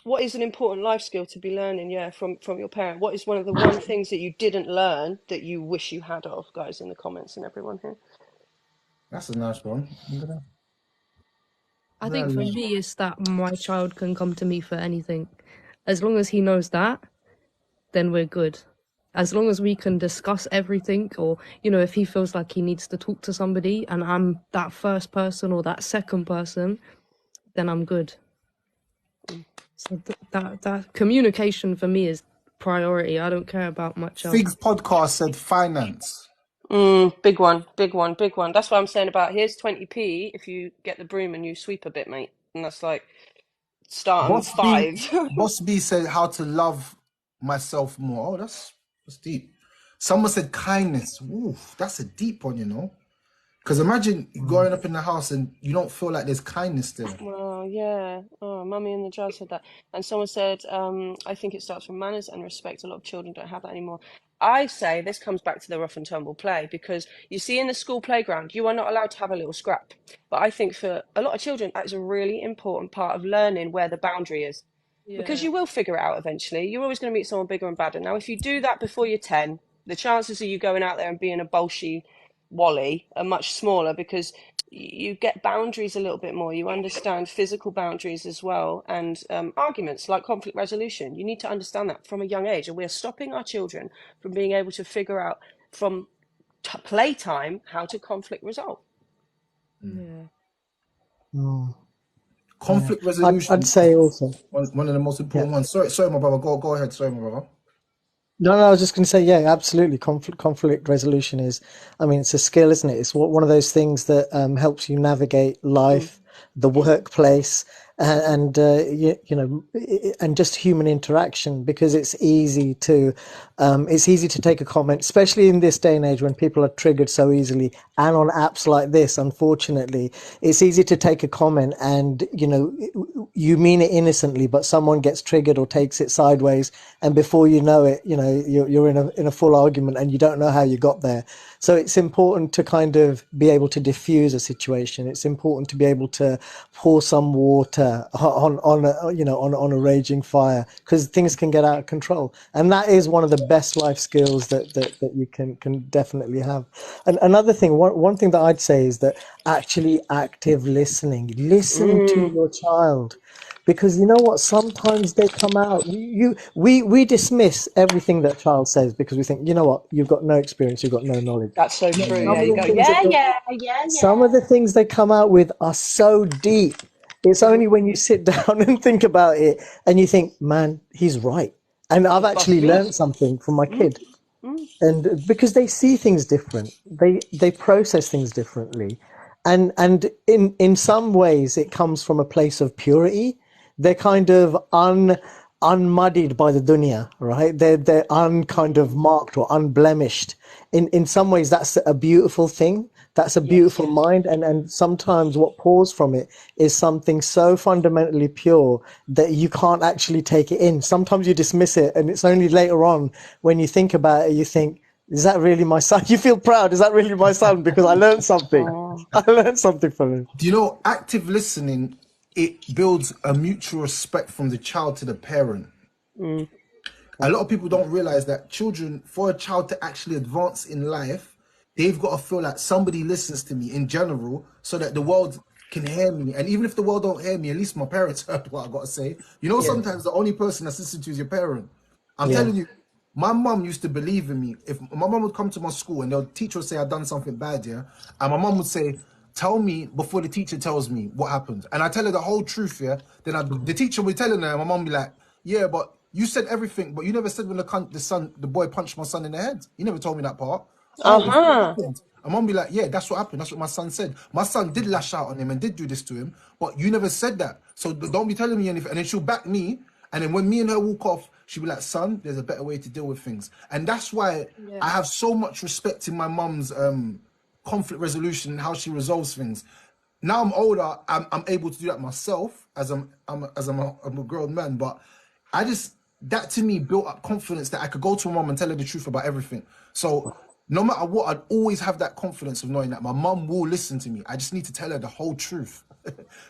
What is an important life skill to be learning? Yeah, from your parent. What is one of the one things that you didn't learn that you wish you had of, guys, in the comments and everyone here? That's a nice one. I think for me, it's that my child can come to me for anything. As long as he knows that, then we're good. As long as we can discuss everything, or, if he feels like he needs to talk to somebody and I'm that first person or that second person, then I'm good. So that communication for me is priority. I don't care about much else. Fig's podcast said finance. Big one. That's what I'm saying about here's 20p if you get the broom and you sweep a bit, mate. And that's like starting with 5. Boss B said how to love myself more. Oh, that's deep. Someone said kindness. Ooh, that's a deep one, you know. Because imagine growing up in the house and you don't feel like there's kindness there. Well, yeah. Oh, Mummy in the jar said that. And someone said, I think it starts from manners and respect. A lot of children don't have that anymore. I say this comes back to the rough and tumble play because you see in the school playground, you are not allowed to have a little scrap. But I think for a lot of children, that is a really important part of learning where the boundary is. Because you will figure it out eventually. You're always going to meet someone bigger and badder. Now, if you do that before you're 10, the chances of you going out there and being a bolshy Wally are much smaller because you get boundaries a little bit more. You understand physical boundaries as well, and arguments like conflict resolution. You need to understand that from a young age, and we're stopping our children from being able to figure out from playtime how to conflict resolve. Yeah. Mm, yeah. Conflict I'd resolution, say also, one of the most yeah. important ones. Sorry, my brother. Go ahead. Sorry, my brother. No, I was just going to say, yeah, absolutely. Conflict resolution is, I mean, it's a skill, isn't it? It's one of those things that helps you navigate Mm. life, the workplace, and you know, and just human interaction, because it's easy to take a comment, especially in this day and age when people are triggered so easily, and on apps like this, unfortunately, it's easy to take a comment and, you know, you mean it innocently, but someone gets triggered or takes it sideways, and before you know it, you know, you're in a full argument and you don't know how you got there. So it's important to kind of be able to diffuse a situation. It's important to be able to pour some water on a, you know, on a raging fire, because things can get out of control, and that is one of the best life skills that you can definitely have. And another thing, one thing that I'd say is that actually active listening. Listen to your child, because you know what, sometimes they come out, we dismiss everything that child says because we think, you know what, you've got no experience, you've got no knowledge. That's so No, true. some Yeah, of you the go, things yeah, that yeah, yeah, some of the things they come out with are so deep. It's only when you sit down and think about it and you think, man, he's right. And I've It bust actually me. learned something from my Mm, kid. mm. And because they see things different, they process things differently. And in some ways it comes from a place of purity. They're kind of unmuddied by the dunya, right? They're kind of marked or unblemished. In some ways that's a beautiful thing. That's a Yes. beautiful mind, and sometimes what pours from it is something so fundamentally pure that you can't actually take it in. Sometimes you dismiss it, and it's only later on when you think about it, you think, is that really my son? You feel proud. Is that really my son? Because I learned something. Oh. I learned something from him. Do you know active listening? It builds a mutual respect from the child to the parent. Mm. A lot of people don't realize that children, for a child to actually advance in life, they've got to feel like somebody listens to me in general, so that the world can hear me. And even if the world don't hear me, at least my parents heard what I got to say. You know, Yeah. sometimes the only person that's listening to is your parent. I'm Yeah. telling you, my mum used to believe in me. If my mum would come to my school and the teacher would say I'd done something bad, yeah, and my mum would say, tell me before the teacher tells me what happened. And I tell her the whole truth, yeah. Then the teacher would be telling her, and my mum would be like, yeah, but you said everything, but you never said when the boy punched my son in the head. You never told me that part. Oh, that's what Uh-huh. happened. And mum be like, yeah, that's what happened. That's what my son said. My son did lash out on him and did do this to him, but you never said that. So don't be telling me anything. And then she'll back me. And then when me and her walk off, she'll be like, son, there's a better way to deal with things. And that's why I have so much respect in my mum's conflict resolution and how she resolves things. Now I'm older, I'm able to do that myself as I'm a grown man. But that to me built up confidence that I could go to my mum and tell her the truth about everything. So no matter what, I'd always have that confidence of knowing that my mum will listen to me. I just need to tell her the whole truth.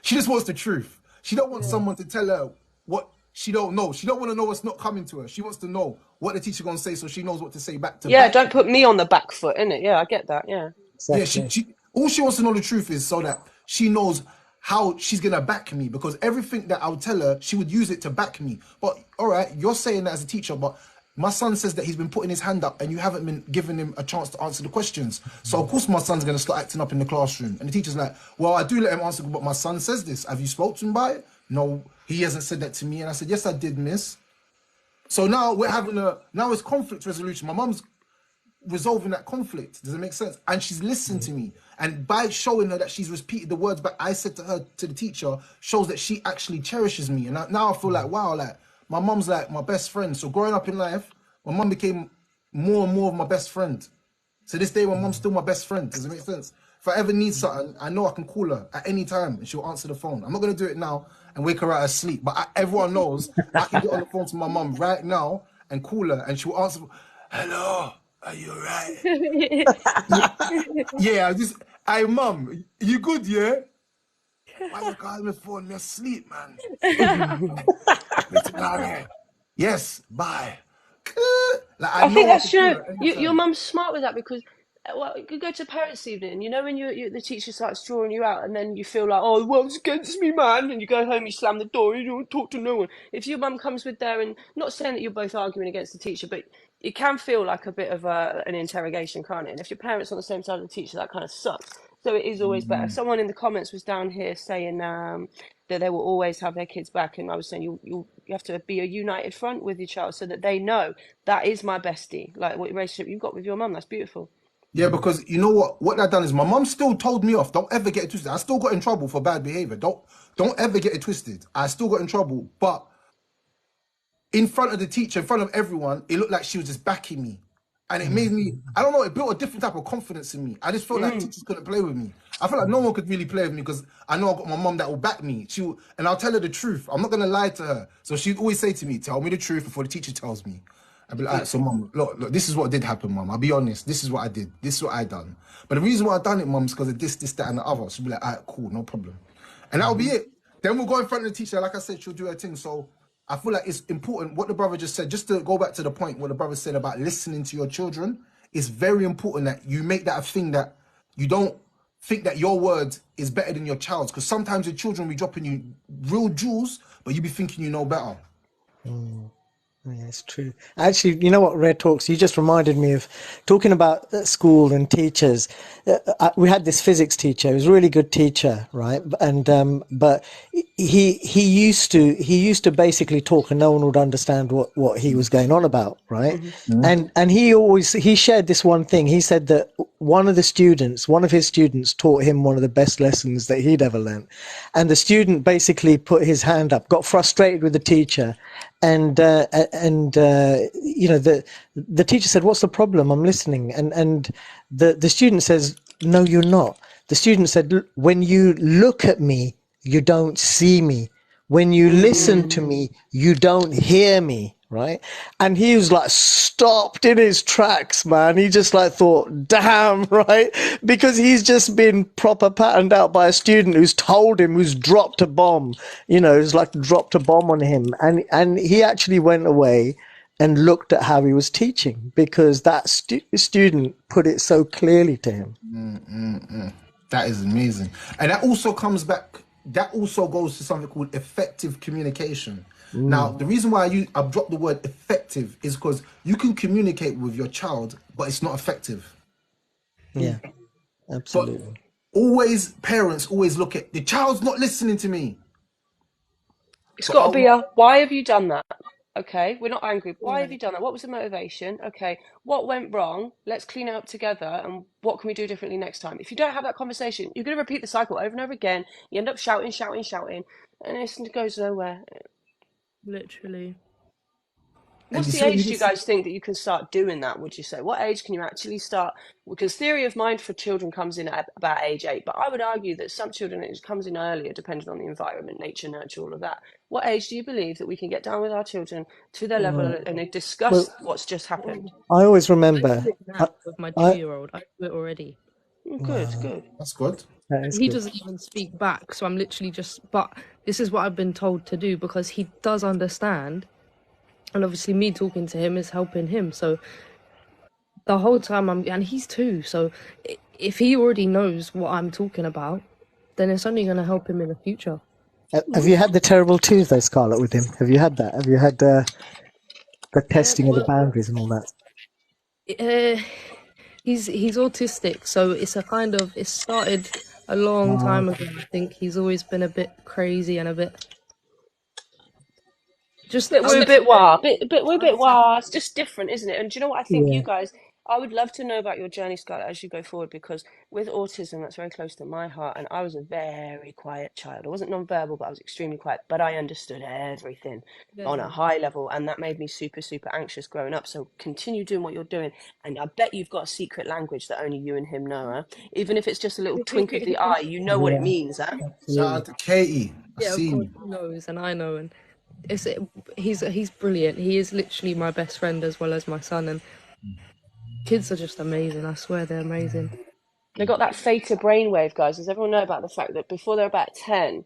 She just wants the truth. She don't want someone to tell her what she don't know. She don't want to know what's not coming to her. She wants to know what the teacher gonna say so she knows what to say back to Yeah, back. don't put me on the back foot, innit? Yeah, I get that. Yeah. Yeah, Exactly. she all she wants to know the truth is so that she knows how she's gonna back me, because everything that I would tell her, she would use it to back me. But all right, you're saying that as a teacher, but my son says that he's been putting his hand up and you haven't been giving him a chance to answer the questions. So of course my son's gonna start acting up in the classroom. And the teacher's like, well, I do let him answer, but my son says this. Have you spoke to him about it? No, he hasn't said that to me. And I said, yes, I did, miss. So now now it's conflict resolution. My mum's resolving that conflict. Does it make sense? And she's listened to me. And by showing her that she's repeated the words back I said to her, to the teacher, shows that she actually cherishes me. And now I feel like, wow, like my mum's like my best friend. So growing up in life, my mum became more and more of my best friend. To this day, my mum's still my best friend. Does it make sense? If I ever need something, I know I can call her at any time and she'll answer the phone. I'm not going to do it now and wake her out of sleep. But everyone knows I can get on the phone to my mum right now and call her and she'll answer, hello, are you right? Yeah, mum, you good, yeah? Why you calling me phone? Me asleep, man. Yes, bye. Like I I think know I that's, can call her your anytime. mum's smart with that, because Well, you could go to parents' evening. You know when the teacher starts drawing you out, and then you feel like, oh, the world's against me, man. And you go home, you slam the door, you don't talk to no one. If your mum comes with there, and not saying that you're both arguing against the teacher, but it can feel like a bit of an interrogation, can't it? And if your parents are on the same side of the teacher, that kind of sucks. So it is always better. Someone in the comments was down here saying that they will always have their kids back, and I was saying you have to be a united front with your child so that they know that is my bestie. Like what relationship you've got with your mum, that's beautiful. Yeah, because you know what that done is my mum still told me off. Don't ever get it twisted. I still got in trouble for bad behavior. Don't ever get it twisted. I still got in trouble, but in front of the teacher, in front of everyone, it looked like she was just backing me. And it made me, I don't know, it built a different type of confidence in me. I just felt like teachers couldn't play with me. I feel like no one could really play with me because I know I got my mum that will back me. And I'll tell her the truth. I'm not going to lie to her. So she'd always say to me, tell me the truth before the teacher tells me. I'd be like, all right, so mum, look, this is what did happen, mum. I'll be honest. This is what I did. This is what I done. But the reason why I done it, mum, is because of this, that, and the other. She'd be like, all right, cool, no problem. And that'll be it. Then we'll go in front of the teacher. Like I said, she'll do her thing. So I feel like it's important. What the brother just said, just to go back to the point, what the brother said about listening to your children, it's very important that you make that a thing, that you don't think that your word is better than your child's. Because sometimes your children will be dropping you real jewels, but you be thinking you know better. Yeah, it's true. Actually, you know what, Red Talks, you just reminded me of talking about school and teachers. We had this physics teacher. He was a really good teacher, right? And but he used to basically talk, and no one would understand what he was going on about, right? And he shared this one thing. He said that one of his students taught him one of the best lessons that he'd ever learned. And the student basically put his hand up, got frustrated with the teacher, and you know, the teacher said, "What's the problem? I'm listening." And the student says, "No, you're not." The student said, "When you look at me, you don't see me. When you listen to me, you don't hear me." Right? And he was like stopped in his tracks, man. He just like thought, damn, right? Because he's just been proper patterned out by a student who's told him, who's dropped a bomb, you know, who's like dropped a bomb on him. And he actually went away and looked at how he was teaching, because that student put it so clearly to him. That is amazing. And that also comes back, that also goes to something called effective communication. Now, the reason why I've dropped the word effective is because you can communicate with your child, but it's not effective. Yeah, But absolutely. parents always look at the child's not listening to me. It's So got to be why have you done that? Okay, we're not angry. Why have you done that? What was the motivation? Okay, what went wrong? Let's clean it up together, and what can we do differently next time? If you don't have that conversation, you're going to repeat the cycle over and over again. You end up shouting, and it goes nowhere. Literally. and What's you the see when age you do you listen, guys think that you can start doing that, would you say? What age can you actually start? Because theory of mind for children comes in at about age 8, but I would argue that some children, it comes in earlier, depending on the environment, nature, nurture, all of that. What age do you believe that we can get down with our children to their level and discuss Well, what's just happened? I always I do remember. it I, now with my I 2-year-old. I do it already. Good, good. that's good. that And is he good. doesn't even speak back, so I'm literally but this is what I've been told to do because he does understand. And obviously me talking to him is helping him. So the whole time and he's 2, so if he already knows what I'm talking about, then it's only going to help him in the future. Have you had the terrible twos though, Scarlett, with him? Have you had that? Have you had the testing of the Well, boundaries and all that? he's autistic, so it's it started a long Oh, time ago. I think he's always been a bit crazy and a bit just But we're a bit wah, we're a bit unsettled. wah. It's just different, isn't it? And do you know what I think, you yeah. guys? I would love to know about your journey, Scarlett, as you go forward, because with autism, that's very close to my heart. And I was a very quiet child. I wasn't nonverbal, but I was extremely quiet. But I understood everything on a Yeah. high level, and that made me super, super anxious growing up. So continue doing what you're doing, and I bet you've got a secret language that only you and him know, huh? Even if it's just a little twink of the eye, you know what it Yeah, means, huh? Shout absolutely. out to Katie. I Yeah, of seen course you. he knows, and I know, and it's he's brilliant. He is literally my best friend as well as my son, and kids are just amazing. I swear they're amazing. They got that theta brainwave, guys. Does everyone know about the fact that before they're about 10,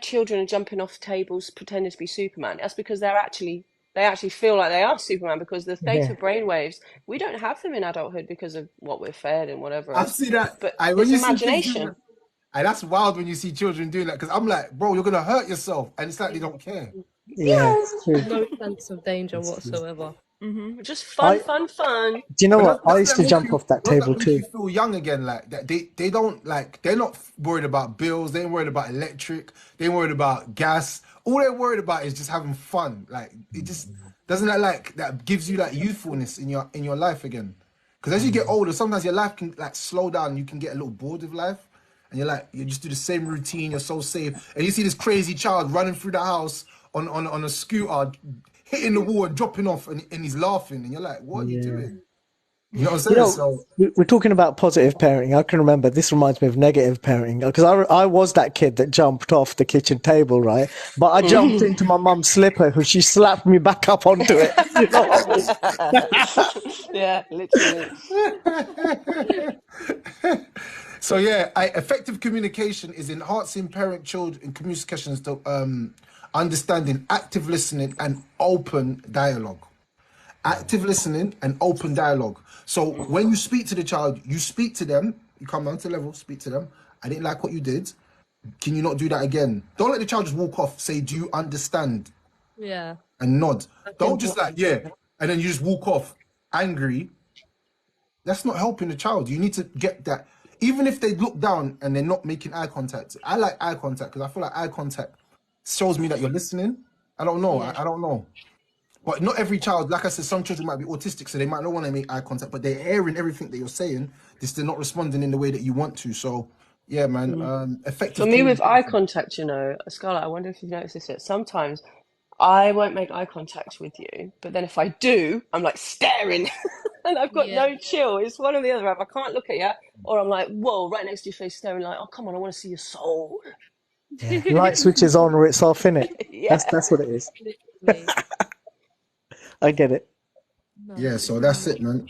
children are jumping off tables pretending to be Superman? That's because they're actually they actually feel like they are Superman because the theta Yeah. brainwaves, we don't have them in adulthood because of what we're fed and whatever I've else. seen that. But I when it's you see kids doing imagination. that, and that's wild when you see children doing that. Because I'm like, bro, you're gonna hurt yourself, and it's like they don't care. Yeah, Yes. it's true. No sense of danger It's true. whatsoever. Just I, fun. do you know But what? I doesn't used that to make jump you off that doesn't that table make you too. feel young again? Like that they don't like they're not worried about bills, they ain't worried about electric, they ain't worried about gas. All they're worried about is just having fun. Like it just doesn't that like that gives you that youthfulness in your life again. Because as you get older, sometimes your life can like slow down, you can get a little bored of life. And you're like, you just do the same routine, you're so safe. And you see this crazy child running through the house on a scooter, hitting the wall and dropping off, and he's laughing. And you're like, what are you Yeah. doing? You know what I'm You saying? know, So we're talking about positive parenting. I can remember this reminds me of negative parenting because I was that kid that jumped off the kitchen table, right? But I jumped into my mum's slipper, who she slapped me back up onto it. You know what I mean? Yeah, literally. So yeah, effective communication is enhancing parent-child and communications to understanding, active listening, and open dialogue. Active listening and open dialogue. So when you speak to the child, you speak to them. You come down to the level, speak to them. I didn't like what you did. Can you not do that again? Don't let the child just walk off. Say, do you understand? Yeah. And nod. That's Don't just like, important. yeah, and then you just walk off angry. That's not helping the child. You need to get that. Even if they look down and they're not making eye contact. I like eye contact because I feel like eye contact shows me that you're listening. I don't know. Yeah. I don't know. But not every child, like I said, some children might be autistic, so they might not want to make eye contact, but they're hearing everything that you're saying, just they're not responding in the way that you want to. So, yeah, man, For effective me, with eye communication. contact, Scarlett, I wonder if you've noticed this yet. Sometimes I won't make eye contact with you, but then if I do, I'm like staring and I've got Yeah. no chill. It's one or the other. I can't look at you, or I'm like, whoa, right next to your face, staring like, oh, come on, I want to see your soul. Yeah. Light switches on or it's off, innit? Yeah. That's what it is. Literally. I get it. Yeah, No. so that's it, man.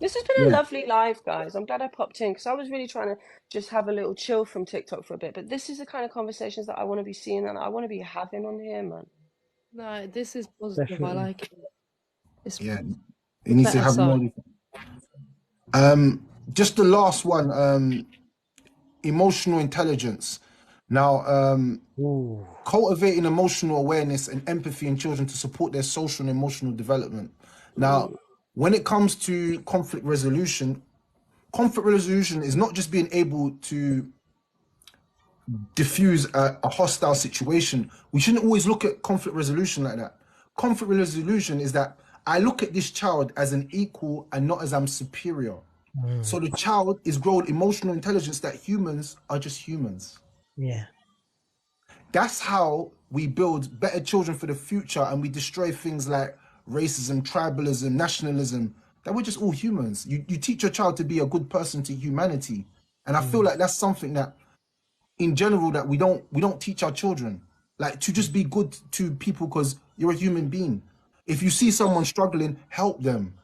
This has been a Yeah, lovely live, guys. I'm glad I popped in because I was really trying to just have a little chill from TikTok for a bit. But this is the kind of conversations that I want to be seeing and I want to be having on here, man. No, this is positive. I Definitely. like it. It's yeah. You need to better have so. more. Just the last one, emotional intelligence. Now, Ooh. cultivating emotional awareness and empathy in children to support their social and emotional development. Now, when it comes to conflict resolution is not just being able to diffuse a hostile situation. We shouldn't always look at conflict resolution like that. Conflict resolution is that I look at this child as an equal and not as I'm superior. So the child is growing emotional intelligence that humans are just humans. Yeah. That's how we build better children for the future and we destroy things like racism, tribalism, nationalism, that we're just all humans. You teach your child to be a good person to humanity. And I feel like that's something that in general that we don't teach our children. Like to just be good to people because you're a human being. If you see someone struggling, help them.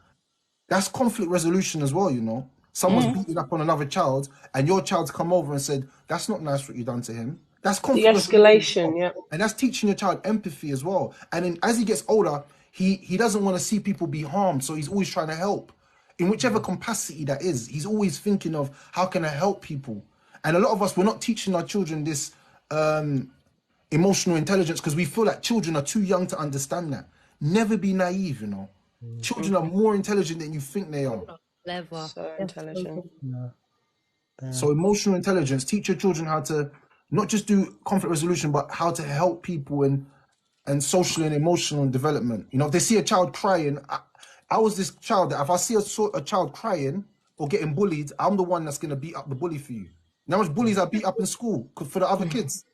That's conflict resolution as well, you know. Someone's beating up on another child, and your child's come over and said, "That's not nice what you done to him." That's conflict resolution as De-escalation, well, yeah. and that's teaching your child empathy as well. And then as he gets older, he doesn't want to see people be harmed, so he's always trying to help, in whichever capacity that is. He's always thinking of how can I help people. And a lot of us, we're not teaching our children this emotional intelligence because we feel like children are too young to understand that. Never be naive, you know. Children are more intelligent than you think they are. Clever. So Yes, intelligent. So emotional intelligence, teach your children how to not just do conflict resolution, but how to help people and social and emotional development. You know, if they see a child crying, I was this child that if I see a child crying or getting bullied, I'm the one that's gonna beat up the bully for you. You know how much bullies I beat up in school for the other kids,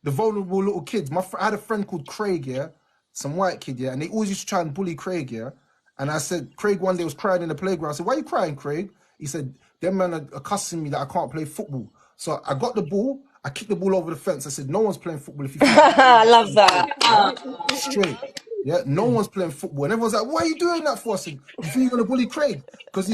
the vulnerable little kids. I had a friend called Craig, yeah, some white kid, yeah, and they always used to try and bully Craig, yeah. And I said, Craig one day was crying in the playground. I said, "Why are you crying, Craig?" He said, "Them man are cussing me that I can't play football." So I got the ball, I kicked the ball over the fence. I said, "No one's playing football if you think you're I playing love straight, yeah? that. Straight. Yeah, no one's playing football." And everyone's like, "Why are you doing that for?" I said, "You think you're gonna bully Craig? Because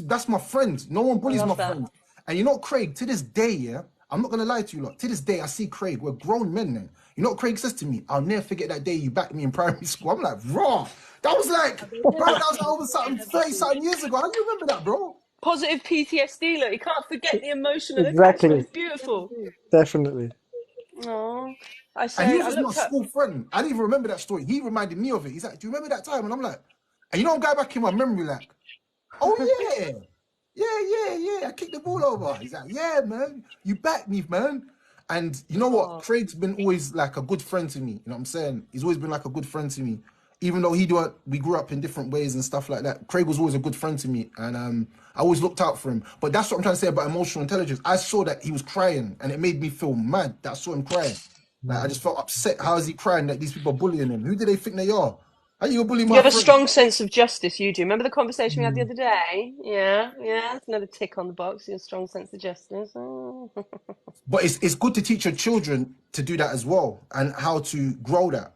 that's my friend. No one I bullies my love that. friend." And you know, Craig, to this day, yeah, I'm not gonna lie to you, lot. To this day, I see Craig. We're grown men then. You know what Craig says to me? I'll never forget that day you backed me in primary school. I'm like, raw. That was like, bro, that was like over something 30 something years ago. How do you remember that, bro? Positive PTSD. Look, you can't forget the emotional attachment. Exactly. It's beautiful. Definitely. Oh, And he was just my school friend. I didn't even remember that story. He reminded me of it. He's like, do you remember that time? And I'm like, and you know, I'm going back in my memory like, oh yeah. Yeah. I kicked the ball over. He's like, yeah, man, you backed me, man. And you know what? Craig's been always like a good friend to me. You know what I'm saying? He's always been like a good friend to me. Even though we grew up in different ways and stuff like that. Craig was always a good friend to me. And I always looked out for him. But that's what I'm trying to say about emotional intelligence. I saw that he was crying and it made me feel mad that I saw him crying. Like I just felt upset. How is he crying that these people are bullying him? Who do they think they are? How you bullying my You have a friend? strong sense of justice, you do. Remember the conversation we had the other day? Yeah. That's another tick on the box. Your strong sense of justice. Oh. But it's good to teach your children to do that as well and how to grow that.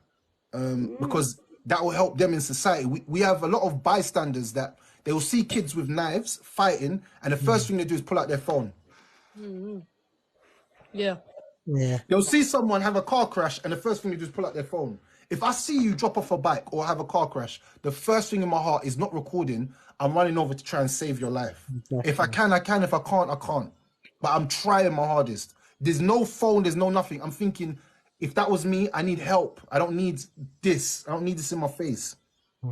Because that will help them in society. We have a lot of bystanders that they will see kids with knives fighting, and the first thing they do is pull out their phone. Yeah. Yeah. They'll see someone have a car crash, and the first thing they do is pull out their phone. If I see you drop off a bike or have a car crash, the first thing in my heart is not recording. I'm running over to try and save your life. If I can, I can. If I can't, I can't. But I'm trying my hardest. There's no phone, there's no nothing. I'm thinking, if that was me, I need help. I don't need this. I don't need this in my face. You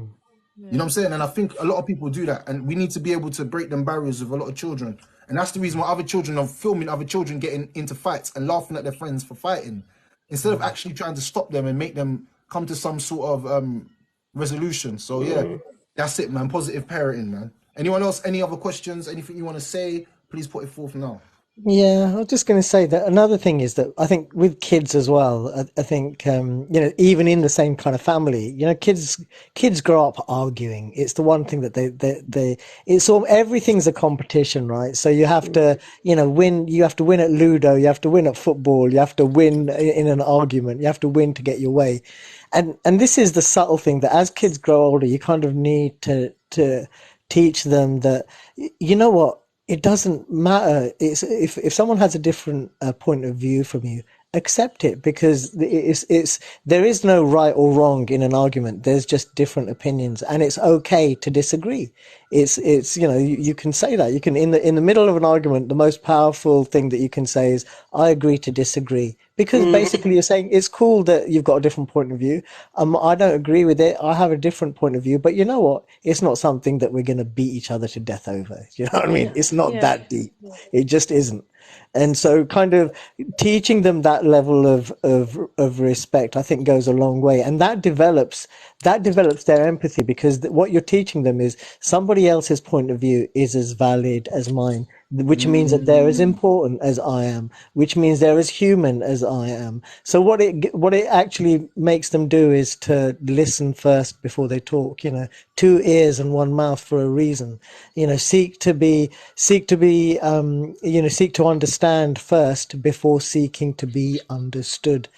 know what I'm saying? And I think a lot of people do that. And we need to be able to break them barriers with a lot of children. And that's the reason why other children are filming other children getting into fights and laughing at their friends for fighting. Instead of actually trying to stop them and make them come to some sort of resolution. So yeah, that's it, man. Positive parenting, man. Anyone else, any other questions, anything you want to say, please put it forth now. Yeah, I was just going to say that another thing is that I think with kids as well, I think even in the same kind of family, kids grow up arguing. It's the one thing that they it's all everything's a competition, right? So you have to win. You have to win at Ludo. You have to win at football. You have to win in an argument. You have to win to get your way, and this is the subtle thing that as kids grow older, you kind of need to teach them that you know what. It doesn't matter. It's if someone has a different point of view from you, accept it because it's there is no right or wrong in an argument. There's just different opinions, and it's okay to disagree. It's you can say that. You can in the middle of an argument, the most powerful thing that you can say is I agree to disagree. Because basically you're saying it's cool that you've got a different point of view. I don't agree with it. I have a different point of view, but you know what? It's not something that we're going to beat each other to death over. You know what I mean? It's not that deep. It just isn't. And so kind of teaching them that level of respect, I think goes a long way. And that develops their empathy because what you're teaching them is somebody else's point of view is as valid as mine, which means that they're as important as I am, which means they're as human as I am. So what it actually makes them do is to listen first before they talk, 2 ears and 1 mouth for a reason, seek to understand first before seeking to be understood.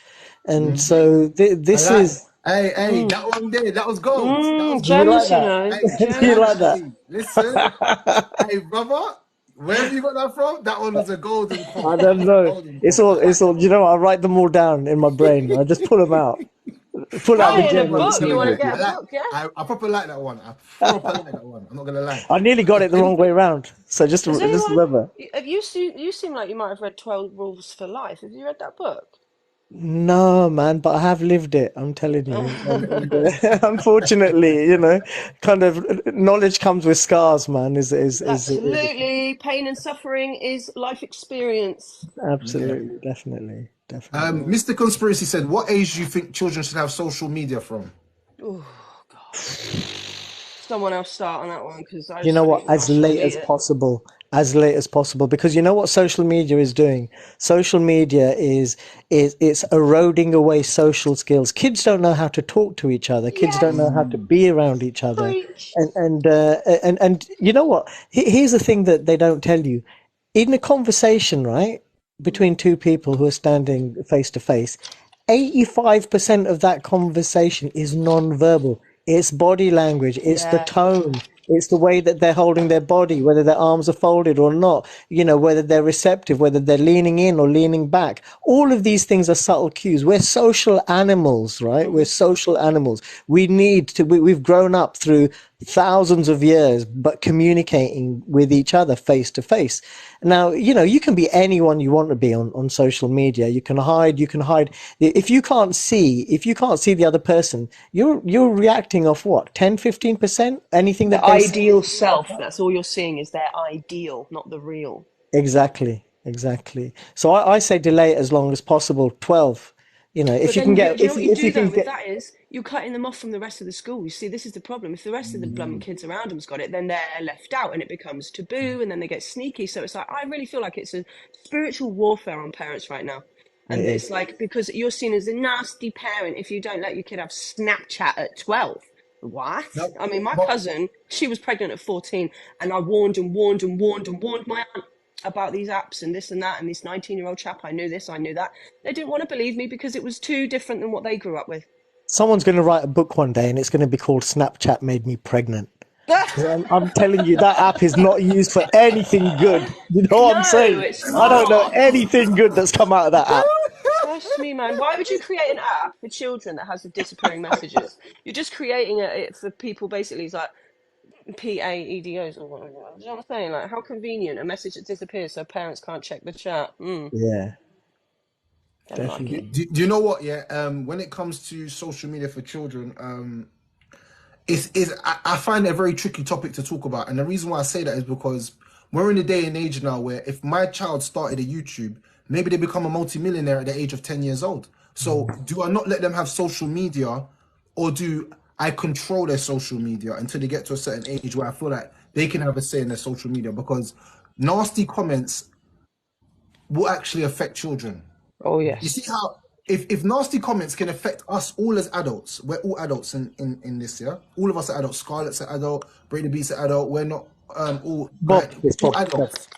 And so this is... Hey, that one there, that was gold. That was Gems, Hey, Do you like that? hey, listen, hey, brother, where have you got that from? That one was a golden quote. I don't know. Golden It's quote. all, I write them all down in my brain. I just pull them out. Pull out the Hey, in a gem and book. see You want to it. get a book, yeah? I proper like that one. I proper like that one. I'm not gonna lie. I nearly got it the wrong way around. So just Has remember. have you seem like you might have read 12 Rules for Life. Have you read that book? No, man, but I have lived it. I'm telling you. Unfortunately, kind of knowledge comes with scars, man. Is Absolutely. Pain and suffering is life experience. absolutely, definitely. Mr. Conspiracy said, what age do you think children should have social media from? Oh, God. Someone else start on that one because I You know what? think I As should late delete as it. possible. As late as possible, because you know what social media is doing? Social media is it's eroding away social skills. Kids don't know how to talk to each other. Kids don't know how to be around each other. Preach. And you know what? Here's the thing that they don't tell you. In a conversation, right, between two people who are standing face to face, 85% of that conversation is non-verbal. It's body language. It's the Yeah. tone. It's the way that they're holding their body, whether their arms are folded or not, whether they're receptive, whether they're leaning in or leaning back. All of these things are subtle cues. We're social animals, right? We're social animals. We've grown up through thousands of years, but communicating with each other face to face. Now, you can be anyone you want to be on social media. You can hide. If you can't see the other person, you're reacting off what, 10, 15%? Anything The that they say. ideal self, that's all you're seeing is their ideal, not the real. Exactly. So I say delay it as long as possible. 12. If But you can then, get, do you know if what you, you if you do though can with get, that is you're cutting them off from the rest of the school. You see, this is the problem. If the rest of the blooming kids around them's got it, then they're left out and it becomes taboo and then they get sneaky. So it's like, I really feel like it's a spiritual warfare on parents right now. it And is. it's like, because you're seen as a nasty parent if you don't let your kid have Snapchat at 12. What? No, I mean, my but cousin, she was pregnant at 14, and I warned and warned and warned and warned my aunt about these apps and this and that, and this 19-year-old chap, I knew this, I knew that. They didn't want to believe me because it was too different than what they grew up with. Someone's going to write a book one day and it's going to be called Snapchat Made Me Pregnant. Because I'm telling you, that app is not used for anything good. You know what I'm No, saying? it's I don't know not. anything good that's come out of that app. Trust me, man. Why would you create an app for children that has the disappearing messages? You're just creating it for people basically. It's like PAEDOs or whatever. You know what I'm saying? Like, how convenient. A message that disappears so parents can't check the chat. Yeah, Don't like definitely. it. do you know what? Yeah. When it comes to social media for children, I find it a very tricky topic to talk about, and the reason why I say that is because we're in a day and age now where if my child started a YouTube, maybe they become a multimillionaire at the age of 10 years old. So do I not let them have social media, or do I control their social media until they get to a certain age where I feel like they can have a say in their social media? Because nasty comments will actually affect children. Oh, You see yes. how if nasty comments can affect us all as adults, we're all adults in this, yeah? All of us are adults. Scarlett's an adult, Brady Beat's an adult, we're not all Bob, like it's all Bob. adults.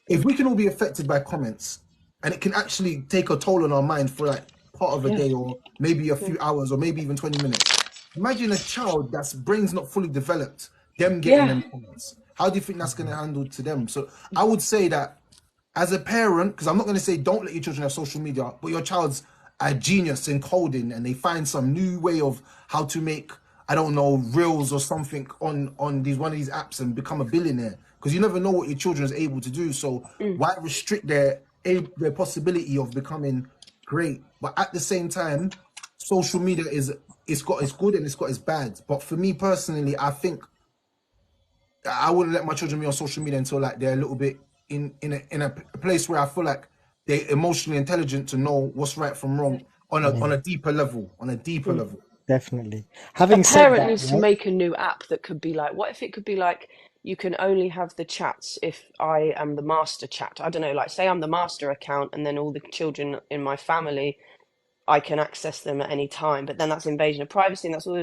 If we can all be affected by comments and it can actually take a toll on our mind for like part of a Yeah. day or maybe a few hours or maybe even 20 minutes. Imagine a child that's brain's not fully developed, them getting Yeah. them comments. How do you think that's gonna handle to them? So I would say that as a parent, because I'm not going to say don't let your children have social media, but your child's a genius in coding and they find some new way of how to make, I don't know, reels or something on these one of these apps and become a billionaire. Because you never know what your children is able to do. So why restrict their possibility of becoming great? But at the same time, social media it's got its good and it's got its bad. But for me personally, I think I wouldn't let my children be on social media until like they're a little bit in a place where I feel like they're emotionally intelligent to know what's right from wrong on a deeper level. On a deeper level. Definitely. A Having said parent that, needs to right? make a new app that could be like, what if it could be like, you can only have the chats if I am the master chat. I don't know, like say I'm the master account and then all the children in my family, I can access them at any time. But then that's invasion of privacy and that's all.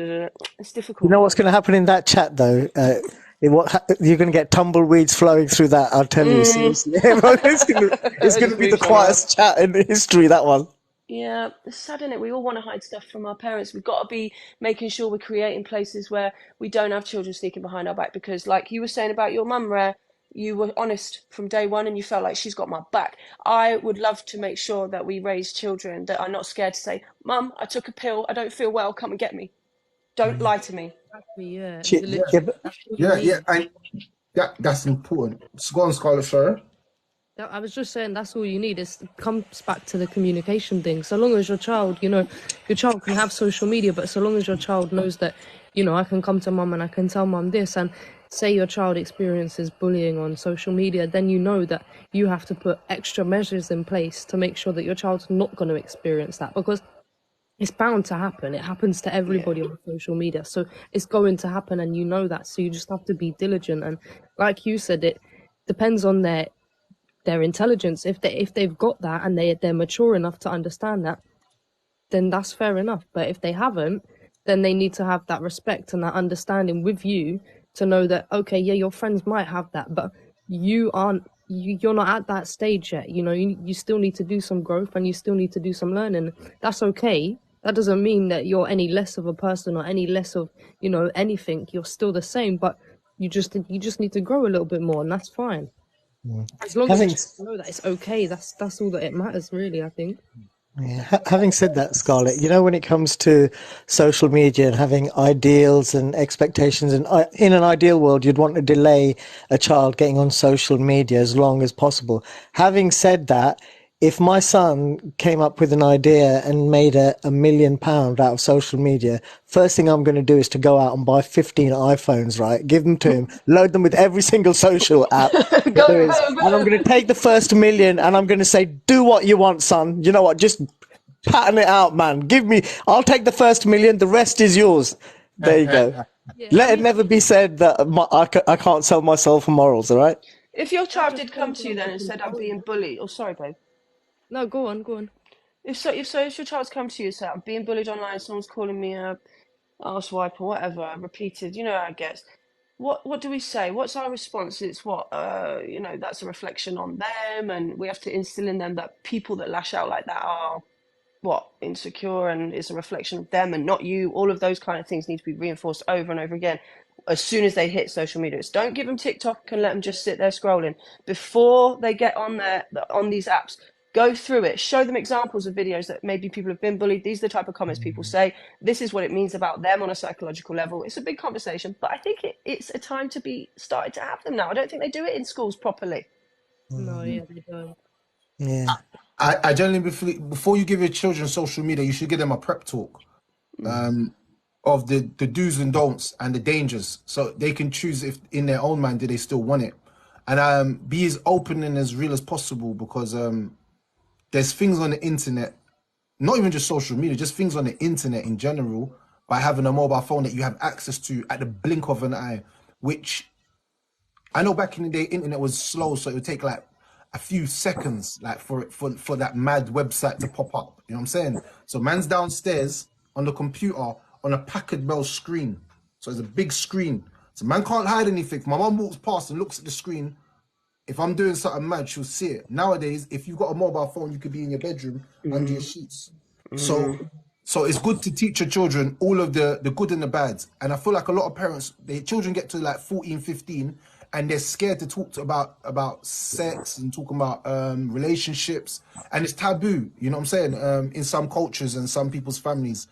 It's You difficult. know what's going to happen in that chat, though? You're going to get tumbleweeds flowing through that. I'll tell you, seriously. It's going to Just be the move someone else. quietest chat in history, that one. Yeah, it's sad, isn't it? We all want to hide stuff from our parents. We've got to be making sure we're creating places where we don't have children sneaking behind our back. Because, like you were saying about your mum, Rare, you were honest from day one and you felt like she's got my back. I would love to make sure that we raise children that are not scared to say, Mum, I took a pill. I don't feel well. Come and get me. Don't lie to me. Exactly, yeah. Che- Yeah, yeah, Literally, that's all you yeah. need. And that's important. So go on, Scarlett, sorry. I was just saying that's all you need. It comes back to the communication thing. So long as your child, your child can have social media, but so long as your child knows that, I can come to mum and I can tell mum this, and say your child experiences bullying on social media, then you know that you have to put extra measures in place to make sure that your child's not going to experience that, because it's bound to happen. It happens to everybody on social media. So it's going to happen and you know that. So you just have to be diligent. And like you said, it depends on their intelligence. If they've got that and they're mature enough to understand that, then that's fair enough. But if they haven't, then they need to have that respect and that understanding with you to know that, okay, yeah, your friends might have that, but you're not at that stage yet. You still need to do some growth and you still need to do some learning. That's okay. That doesn't mean that you're any less of a person or any less of, anything. You're still the same, but you just need to grow a little bit more, and that's fine. As long as Having you know that it's okay, that's all that it matters, really, I think. Having said that, Scarlett, when it comes to social media and having ideals and expectations, and in an ideal world, you'd want to delay a child getting on social media as long as possible. Having said that, if my son came up with an idea and made a million pound out of social media, first thing I'm going to do is to go out and buy 15 iPhones, right? Give them to him, load them with every single social app there is, and I'm going to take the first million and I'm going to say, do what you want, son. You know what? Just pattern it out, man. I'll take the first million, the rest is yours. There you go. Yeah, Let it never be said that I can't sell my soul for morals, all right? If your I child just did come think to that you then you and can said, I'm grow. being bullied, oh, sorry, babe. No, go on. If your child's come to you and said, I'm being bullied online, someone's calling me a arsewipe or whatever, repeated, you know how it gets. What do we say? What's our response? It's that's a reflection on them, and we have to instill in them that people that lash out like that are insecure, and it's a reflection of them and not you. All of those kind of things need to be reinforced over and over again as soon as they hit social media. It's don't give them TikTok and let them just sit there scrolling before they get on these apps. Go through it, show them examples of videos that maybe people have been bullied. These are the type of comments people say. This is what it means about them on a psychological level. It's a big conversation, but I think it's a time to be started to have them now. I don't think they do it in schools properly. No, yeah, they don't. Yeah. I generally before you give your children social media, you should give them a prep talk of the do's and don'ts and the dangers, so they can choose if in their own mind do they still want it, and be as open and as real as possible, because there's things on the internet, not even just social media, just things on the internet in general, by having a mobile phone that you have access to at the blink of an eye, which I know back in the day, internet was slow, so it would take like a few seconds, like for that mad website to pop up. You know what I'm saying? So man's downstairs on the computer on a Packard Bell screen, so it's a big screen. So man can't hide anything. If my mum walks past and looks at the screen, if I'm doing something mad, she'll see it. Nowadays, if you've got a mobile phone, you could be in your bedroom under your sheets. So it's good to teach your children all of the good and the bad. And I feel like a lot of parents, their children get to like 14, 15, and they're scared to talk about sex and talking about relationships. And it's taboo, you know what I'm saying? In some cultures and some people's families,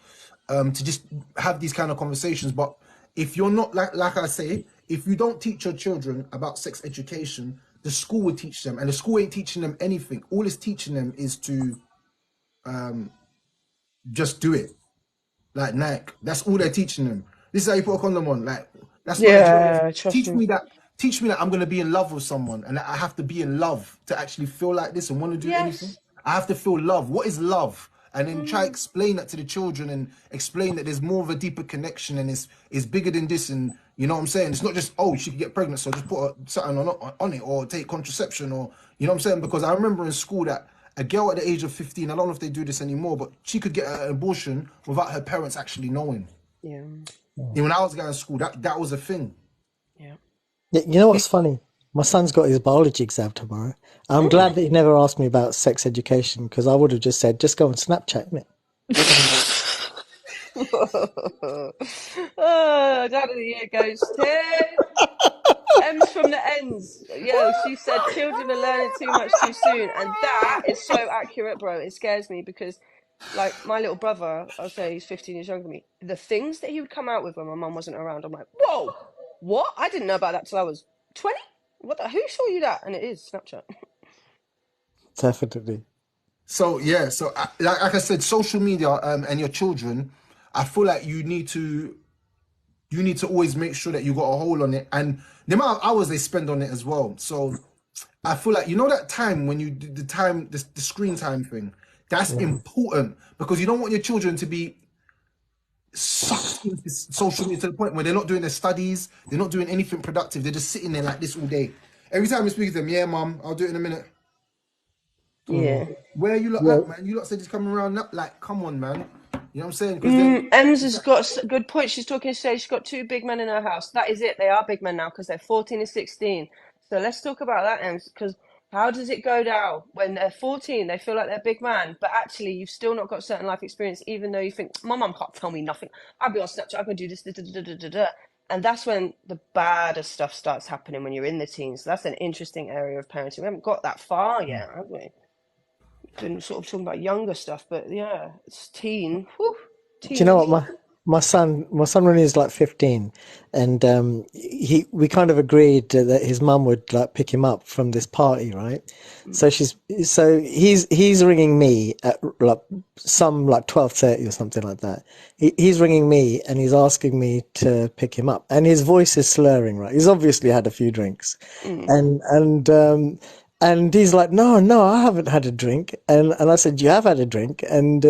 to just have these kind of conversations. But if you're not, like I say, if you don't teach your children about sex education, the school will teach them, and the school ain't teaching them anything. All it's teaching them is to just do it, like Nike. That's all they're teaching them. This is how you put a condom on. Like that's not Yeah, trust teach me. me that. Teach me that I'm gonna be in love with someone, and that I have to be in love to actually feel like this and want to do anything. Yes. I have to feel love. What is love? And then try explain that to the children, and explain that there's more of a deeper connection, and it's bigger than this. And you know what I'm saying? It's not just, oh, she could get pregnant, so just put something on it, or take contraception, or you know what I'm saying? Because I remember in school that a girl at the age of 15, I don't know if they do this anymore, but she could get an abortion without her parents actually knowing. Yeah. When I was going to school, that was a thing. Yeah. You know what's funny? My son's got his biology exam tomorrow. I'm glad that he never asked me about sex education, because I would have just said, just go on Snapchat, innit? Oh, Dad of the Year goes to M's from the ends. Yo, she said children are learning too much too soon, and that is so accurate, bro. It scares me because, like, my little brother, I'll say he's 15 years younger than me. The things that he would come out with when my mum wasn't around, I'm like, whoa, what? I didn't know about that till I was 20. Who saw you that? And it is Snapchat. Definitely. So yeah, so like I said, social media and your children, I feel like you need to always make sure that you got a hold on it, and the amount of hours they spend on it as well. So I feel like, you know, that time when you do the screen time thing, that's important, because you don't want your children to be sucked into social media to the point where they're not doing their studies, they're not doing anything productive, they're just sitting there like this all day. Every time we speak to them, yeah, mum, I'll do it in a minute. Yeah. Where you lot at, man? You lot said it's coming around up. Like, come on, man. You know what I'm saying? Because Ems has got a good point. She's talking today. She's got two big men in her house. That is it. They are big men now because they're 14 and 16. So let's talk about that, Ems, because How does it go down when they're 14? They feel like they're a big man, but actually you've still not got certain life experience, even though you think my mum can't tell me nothing. I'll be on Snapchat. I can do this. Da, da, da, da, da, da. And that's when the badder stuff starts happening when you're in the teens. So that's an interesting area of parenting. We haven't got that far yet, have we? Been sort of talking about younger stuff, but yeah, it's teen. Whew, Do you know what teens. my son when he was like 15, and we kind of agreed that his mum would like pick him up from this party, right? So he's ringing me at like some like 12:30 or something like that. He's ringing me and he's asking me to pick him up, and his voice is slurring, right? He's obviously had a few drinks, and he's like, no, no, I haven't had a drink. And I said, you have had a drink? And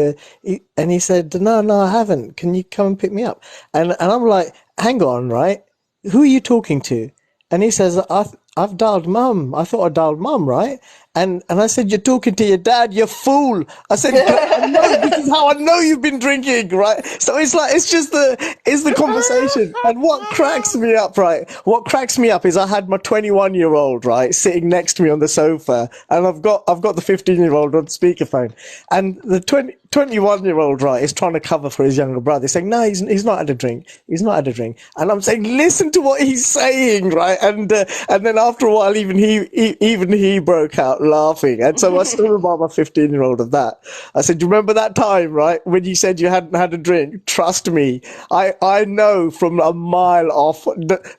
he said, no, no, I haven't. Can you come and pick me up? And I'm like, hang on, right? Who are you talking to? And he says, I've dialed mum. I thought I dialed mum, right? And I said, you're talking to your dad, you fool. I said, I know, this is how I know you've been drinking, right? So it's like, it's the conversation. And what cracks me up, right? What cracks me up is I had my 21-year-old, right, sitting next to me on the sofa, and I've got the 15-year-old on speakerphone. And the 21-year-old, right, is trying to cover for his younger brother. He's saying, no, he's not had a drink. He's not had a drink. And I'm saying, listen to what he's saying, right? And then after a while, even he broke out laughing. And so I still remind my 15-year-old of that. I said, do you remember that time, right, when you said you hadn't had a drink? Trust me, I know from a mile off,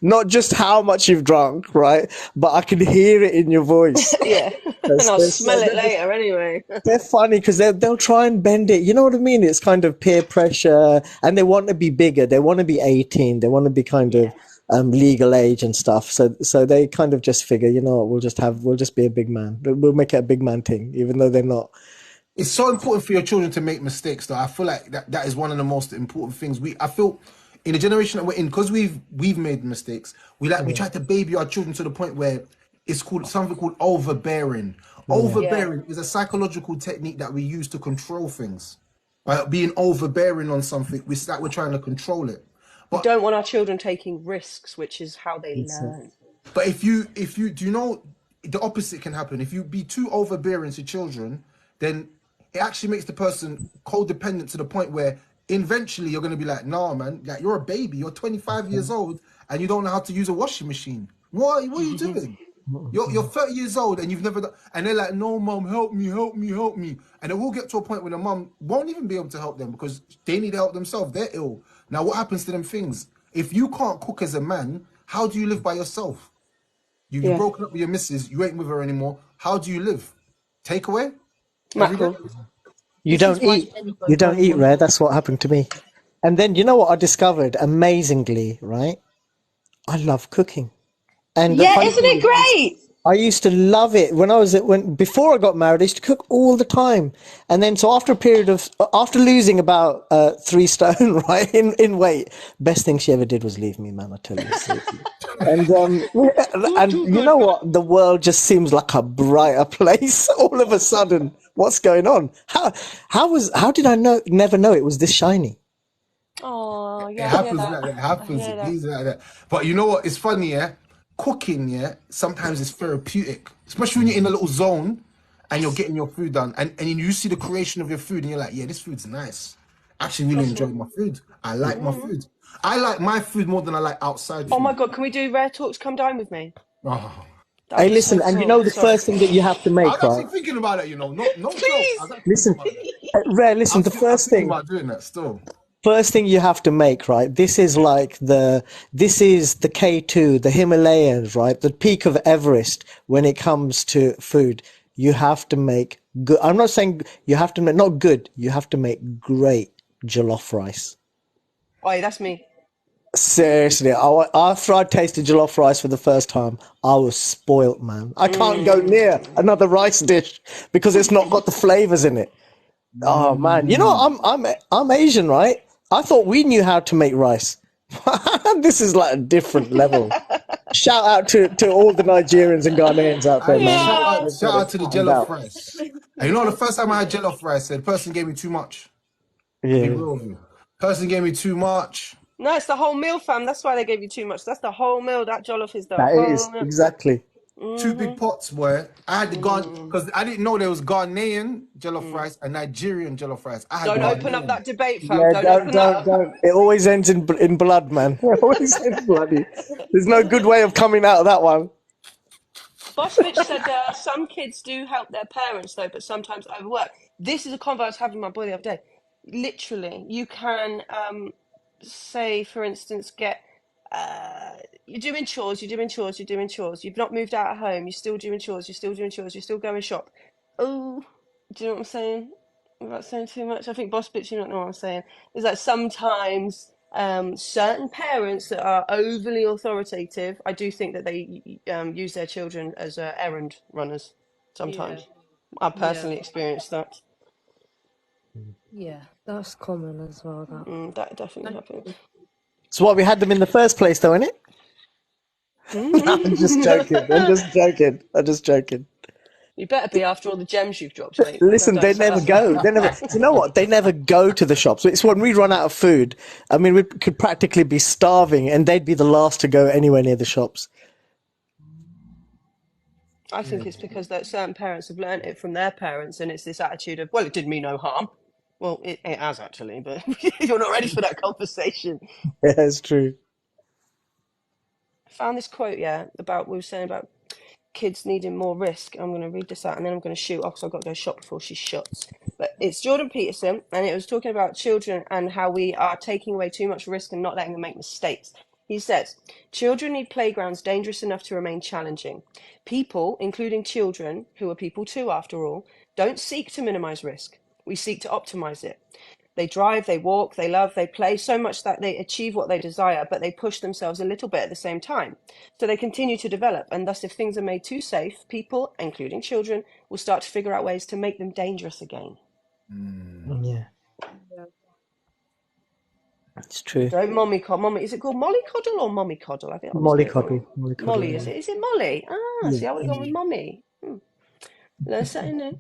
not just how much you've drunk, right, but I can hear it in your voice. Yeah, and I'll smell it later anyway. They're funny because they'll try and bend it. You know what I mean? It's kind of peer pressure, and they want to be bigger. They want to be 18. They want to be kind of legal age and stuff. So they kind of just figure, you know what? We'll just be a big man. We'll make it a big man thing, even though they're not. It's so important for your children to make mistakes, though. I feel like that is one of the most important things. I feel in the generation that we're in, because we've made mistakes, we try to baby our children to the point where it's called something called overbearing. Overbearing is a psychological technique that we use to control things. By being overbearing on something, we're trying to control it. We don't want our children taking risks, which is how they learn. But if you do, you know, the opposite can happen. If you be too overbearing to children, then it actually makes the person codependent to the point where eventually you're going to be like, nah, man, like you're a baby, you're 25 years old and you don't know how to use a washing machine. What are you doing? You're 30 years old and you've never done, and they're like, no, mom, help me, help me, help me. And it will get to a point where the mom won't even be able to help them because they need help themselves. They're ill. Now, what happens to them things? If you can't cook as a man, how do you live by yourself? You've broken up with your missus, you ain't with her anymore. How do you live? Takeaway? Mackerel. You don't eat, Rare. That's what happened to me. And then you know what I discovered amazingly, right? I love cooking. And Yeah, isn't it great? I used to love it before I got married. I used to cook all the time, and then so after losing about 3 stone, right, in weight, best thing she ever did was leave me, man. I tell you, seriously. And you know what? The world just seems like a brighter place all of a sudden. What's going on? How did I never know it was this shiny? Oh, It yeah, happens like that. It happens. hear It that. is like that. But you know what? It's funny, yeah? Cooking, yeah, sometimes it's therapeutic. Especially when you're in a little zone and you're getting your food done. And you see the creation of your food and you're like, yeah, this food's nice. I actually really enjoy my food. I like my food. I like my food more than I like outside food. Oh my God, can we do Rare Talks? Come dine with me. Oh. That'd Hey, be listen, so and you cool. know the Sorry. first thing that you have to I make, was actually right? thinking about it, you know. No joke. I was actually Listen, thinking about it. Rare, listen, the I'm first thinking thing. about doing that still. First thing you have to make, right? This is the K2, the Himalayas, right? The peak of Everest when it comes to food. You have to make good. I'm not saying you have to make, not good. You have to make great jollof rice. Oh, yeah, that's me. Seriously, after I tasted jollof rice for the first time, I was spoilt, man. I can't go near another rice dish because it's not got the flavors in it. Oh man, you know I'm Asian, right? I thought we knew how to make rice. This is like a different level. Shout out to all the Nigerians and Ghanaians out there, Hey, man. shout out to the jollof rice. And you know, the first time I had jollof rice, the person gave me too much. Be Yeah. real with you. Person gave me too much. No, it's the whole meal, fam. That's why they gave you too much. That's the whole meal. That jollof is the That whole is meal. exactly. 2 big pots, boy. I had the because I didn't know there was Ghanaian jollof rice and Nigerian jollof rice. I had Don't open up Ghanaian. that debate, fam. Yeah, Don't don't, open that don't, up. don't. It always ends in blood, man. It always ends bloody. There's no good way of coming out of that one. Boss Bitch said some kids do help their parents though, but sometimes overwork. This is a convo I was having with my boy the other day. Literally, you can say, for instance, get you're doing chores, you're doing chores, you're doing chores. You've not moved out of home, you're still doing chores, you're still doing chores, you're still going shop. Oh, do you know what I'm saying? Without saying too much, I think Boss Bitch, you don't know what I'm saying. Is that sometimes certain parents that are overly authoritative, I do think that they use their children as errand runners. Sometimes, I've personally experienced that. Yeah, that's common as well. That definitely happens. It's why we had them in the first place, though, isn't it? I'm just joking. I'm just joking. You better be after all the gems you've dropped, mate. Listen, Don't they shut never up. go. They never. You know what? They never go to the shops. It's when we run out of food. I mean, we could practically be starving, and they'd be the last to go anywhere near the shops. I think it's because that certain parents have learnt it from their parents, and it's this attitude of, well, it did me no harm. Well, it has actually, but you're not ready for that conversation. Yeah, it's true. I found this quote, about we were saying about kids needing more risk. I'm going to read this out and then I'm going to shoot off because I've got to go shop before she shuts. But it's Jordan Peterson, and it was talking about children and how we are taking away too much risk and not letting them make mistakes. He says, children need playgrounds dangerous enough to remain challenging. People, including children, who are people too after all, don't seek to minimize risk. We seek to optimize it. They drive, they walk, they love, they play so much that they achieve what they desire, but they push themselves a little bit at the same time. So they continue to develop. And thus, if things are made too safe, people, including children, will start to figure out ways to make them dangerous again. Yeah. It's true. Don't mommy, is it called mollycoddle or mommy coddle? I think I always get it wrong. Mollycoddle. Molly, Yeah. is it Molly? Ah, see, I would have gone with mommy. Learn something new.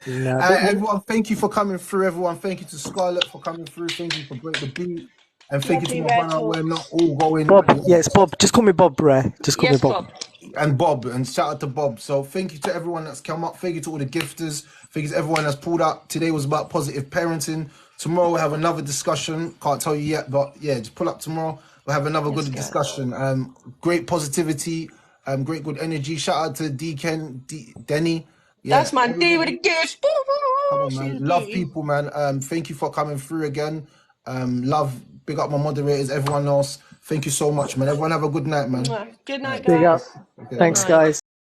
No, Everyone, thank you for coming through. Everyone, thank you to Scarlett for coming through. Thank you for Break the Beat. And thank you to Lovely my Rare brother. We're Talks. not all going. Bob. Yes, Bob. Just call me Bob, Ray. Just call me Yes, Bob. Bob. And Bob, and shout out to Bob. So thank you to everyone that's come up. Thank you to all the gifters. Thank you to everyone that's pulled up. Today was about positive parenting. Tomorrow we'll have another discussion. Can't tell you yet, but yeah, just pull up tomorrow. We'll have another good discussion. Great positivity, great good energy. Shout out to Denny. Yeah, That's my D with a gift. come on, man. Love people, man. Thank you for coming through again. Love, big up my moderators, everyone else. Thank you so much, man. Everyone have a good night, man. Good night, Big up. guys. Okay. Thanks, guys.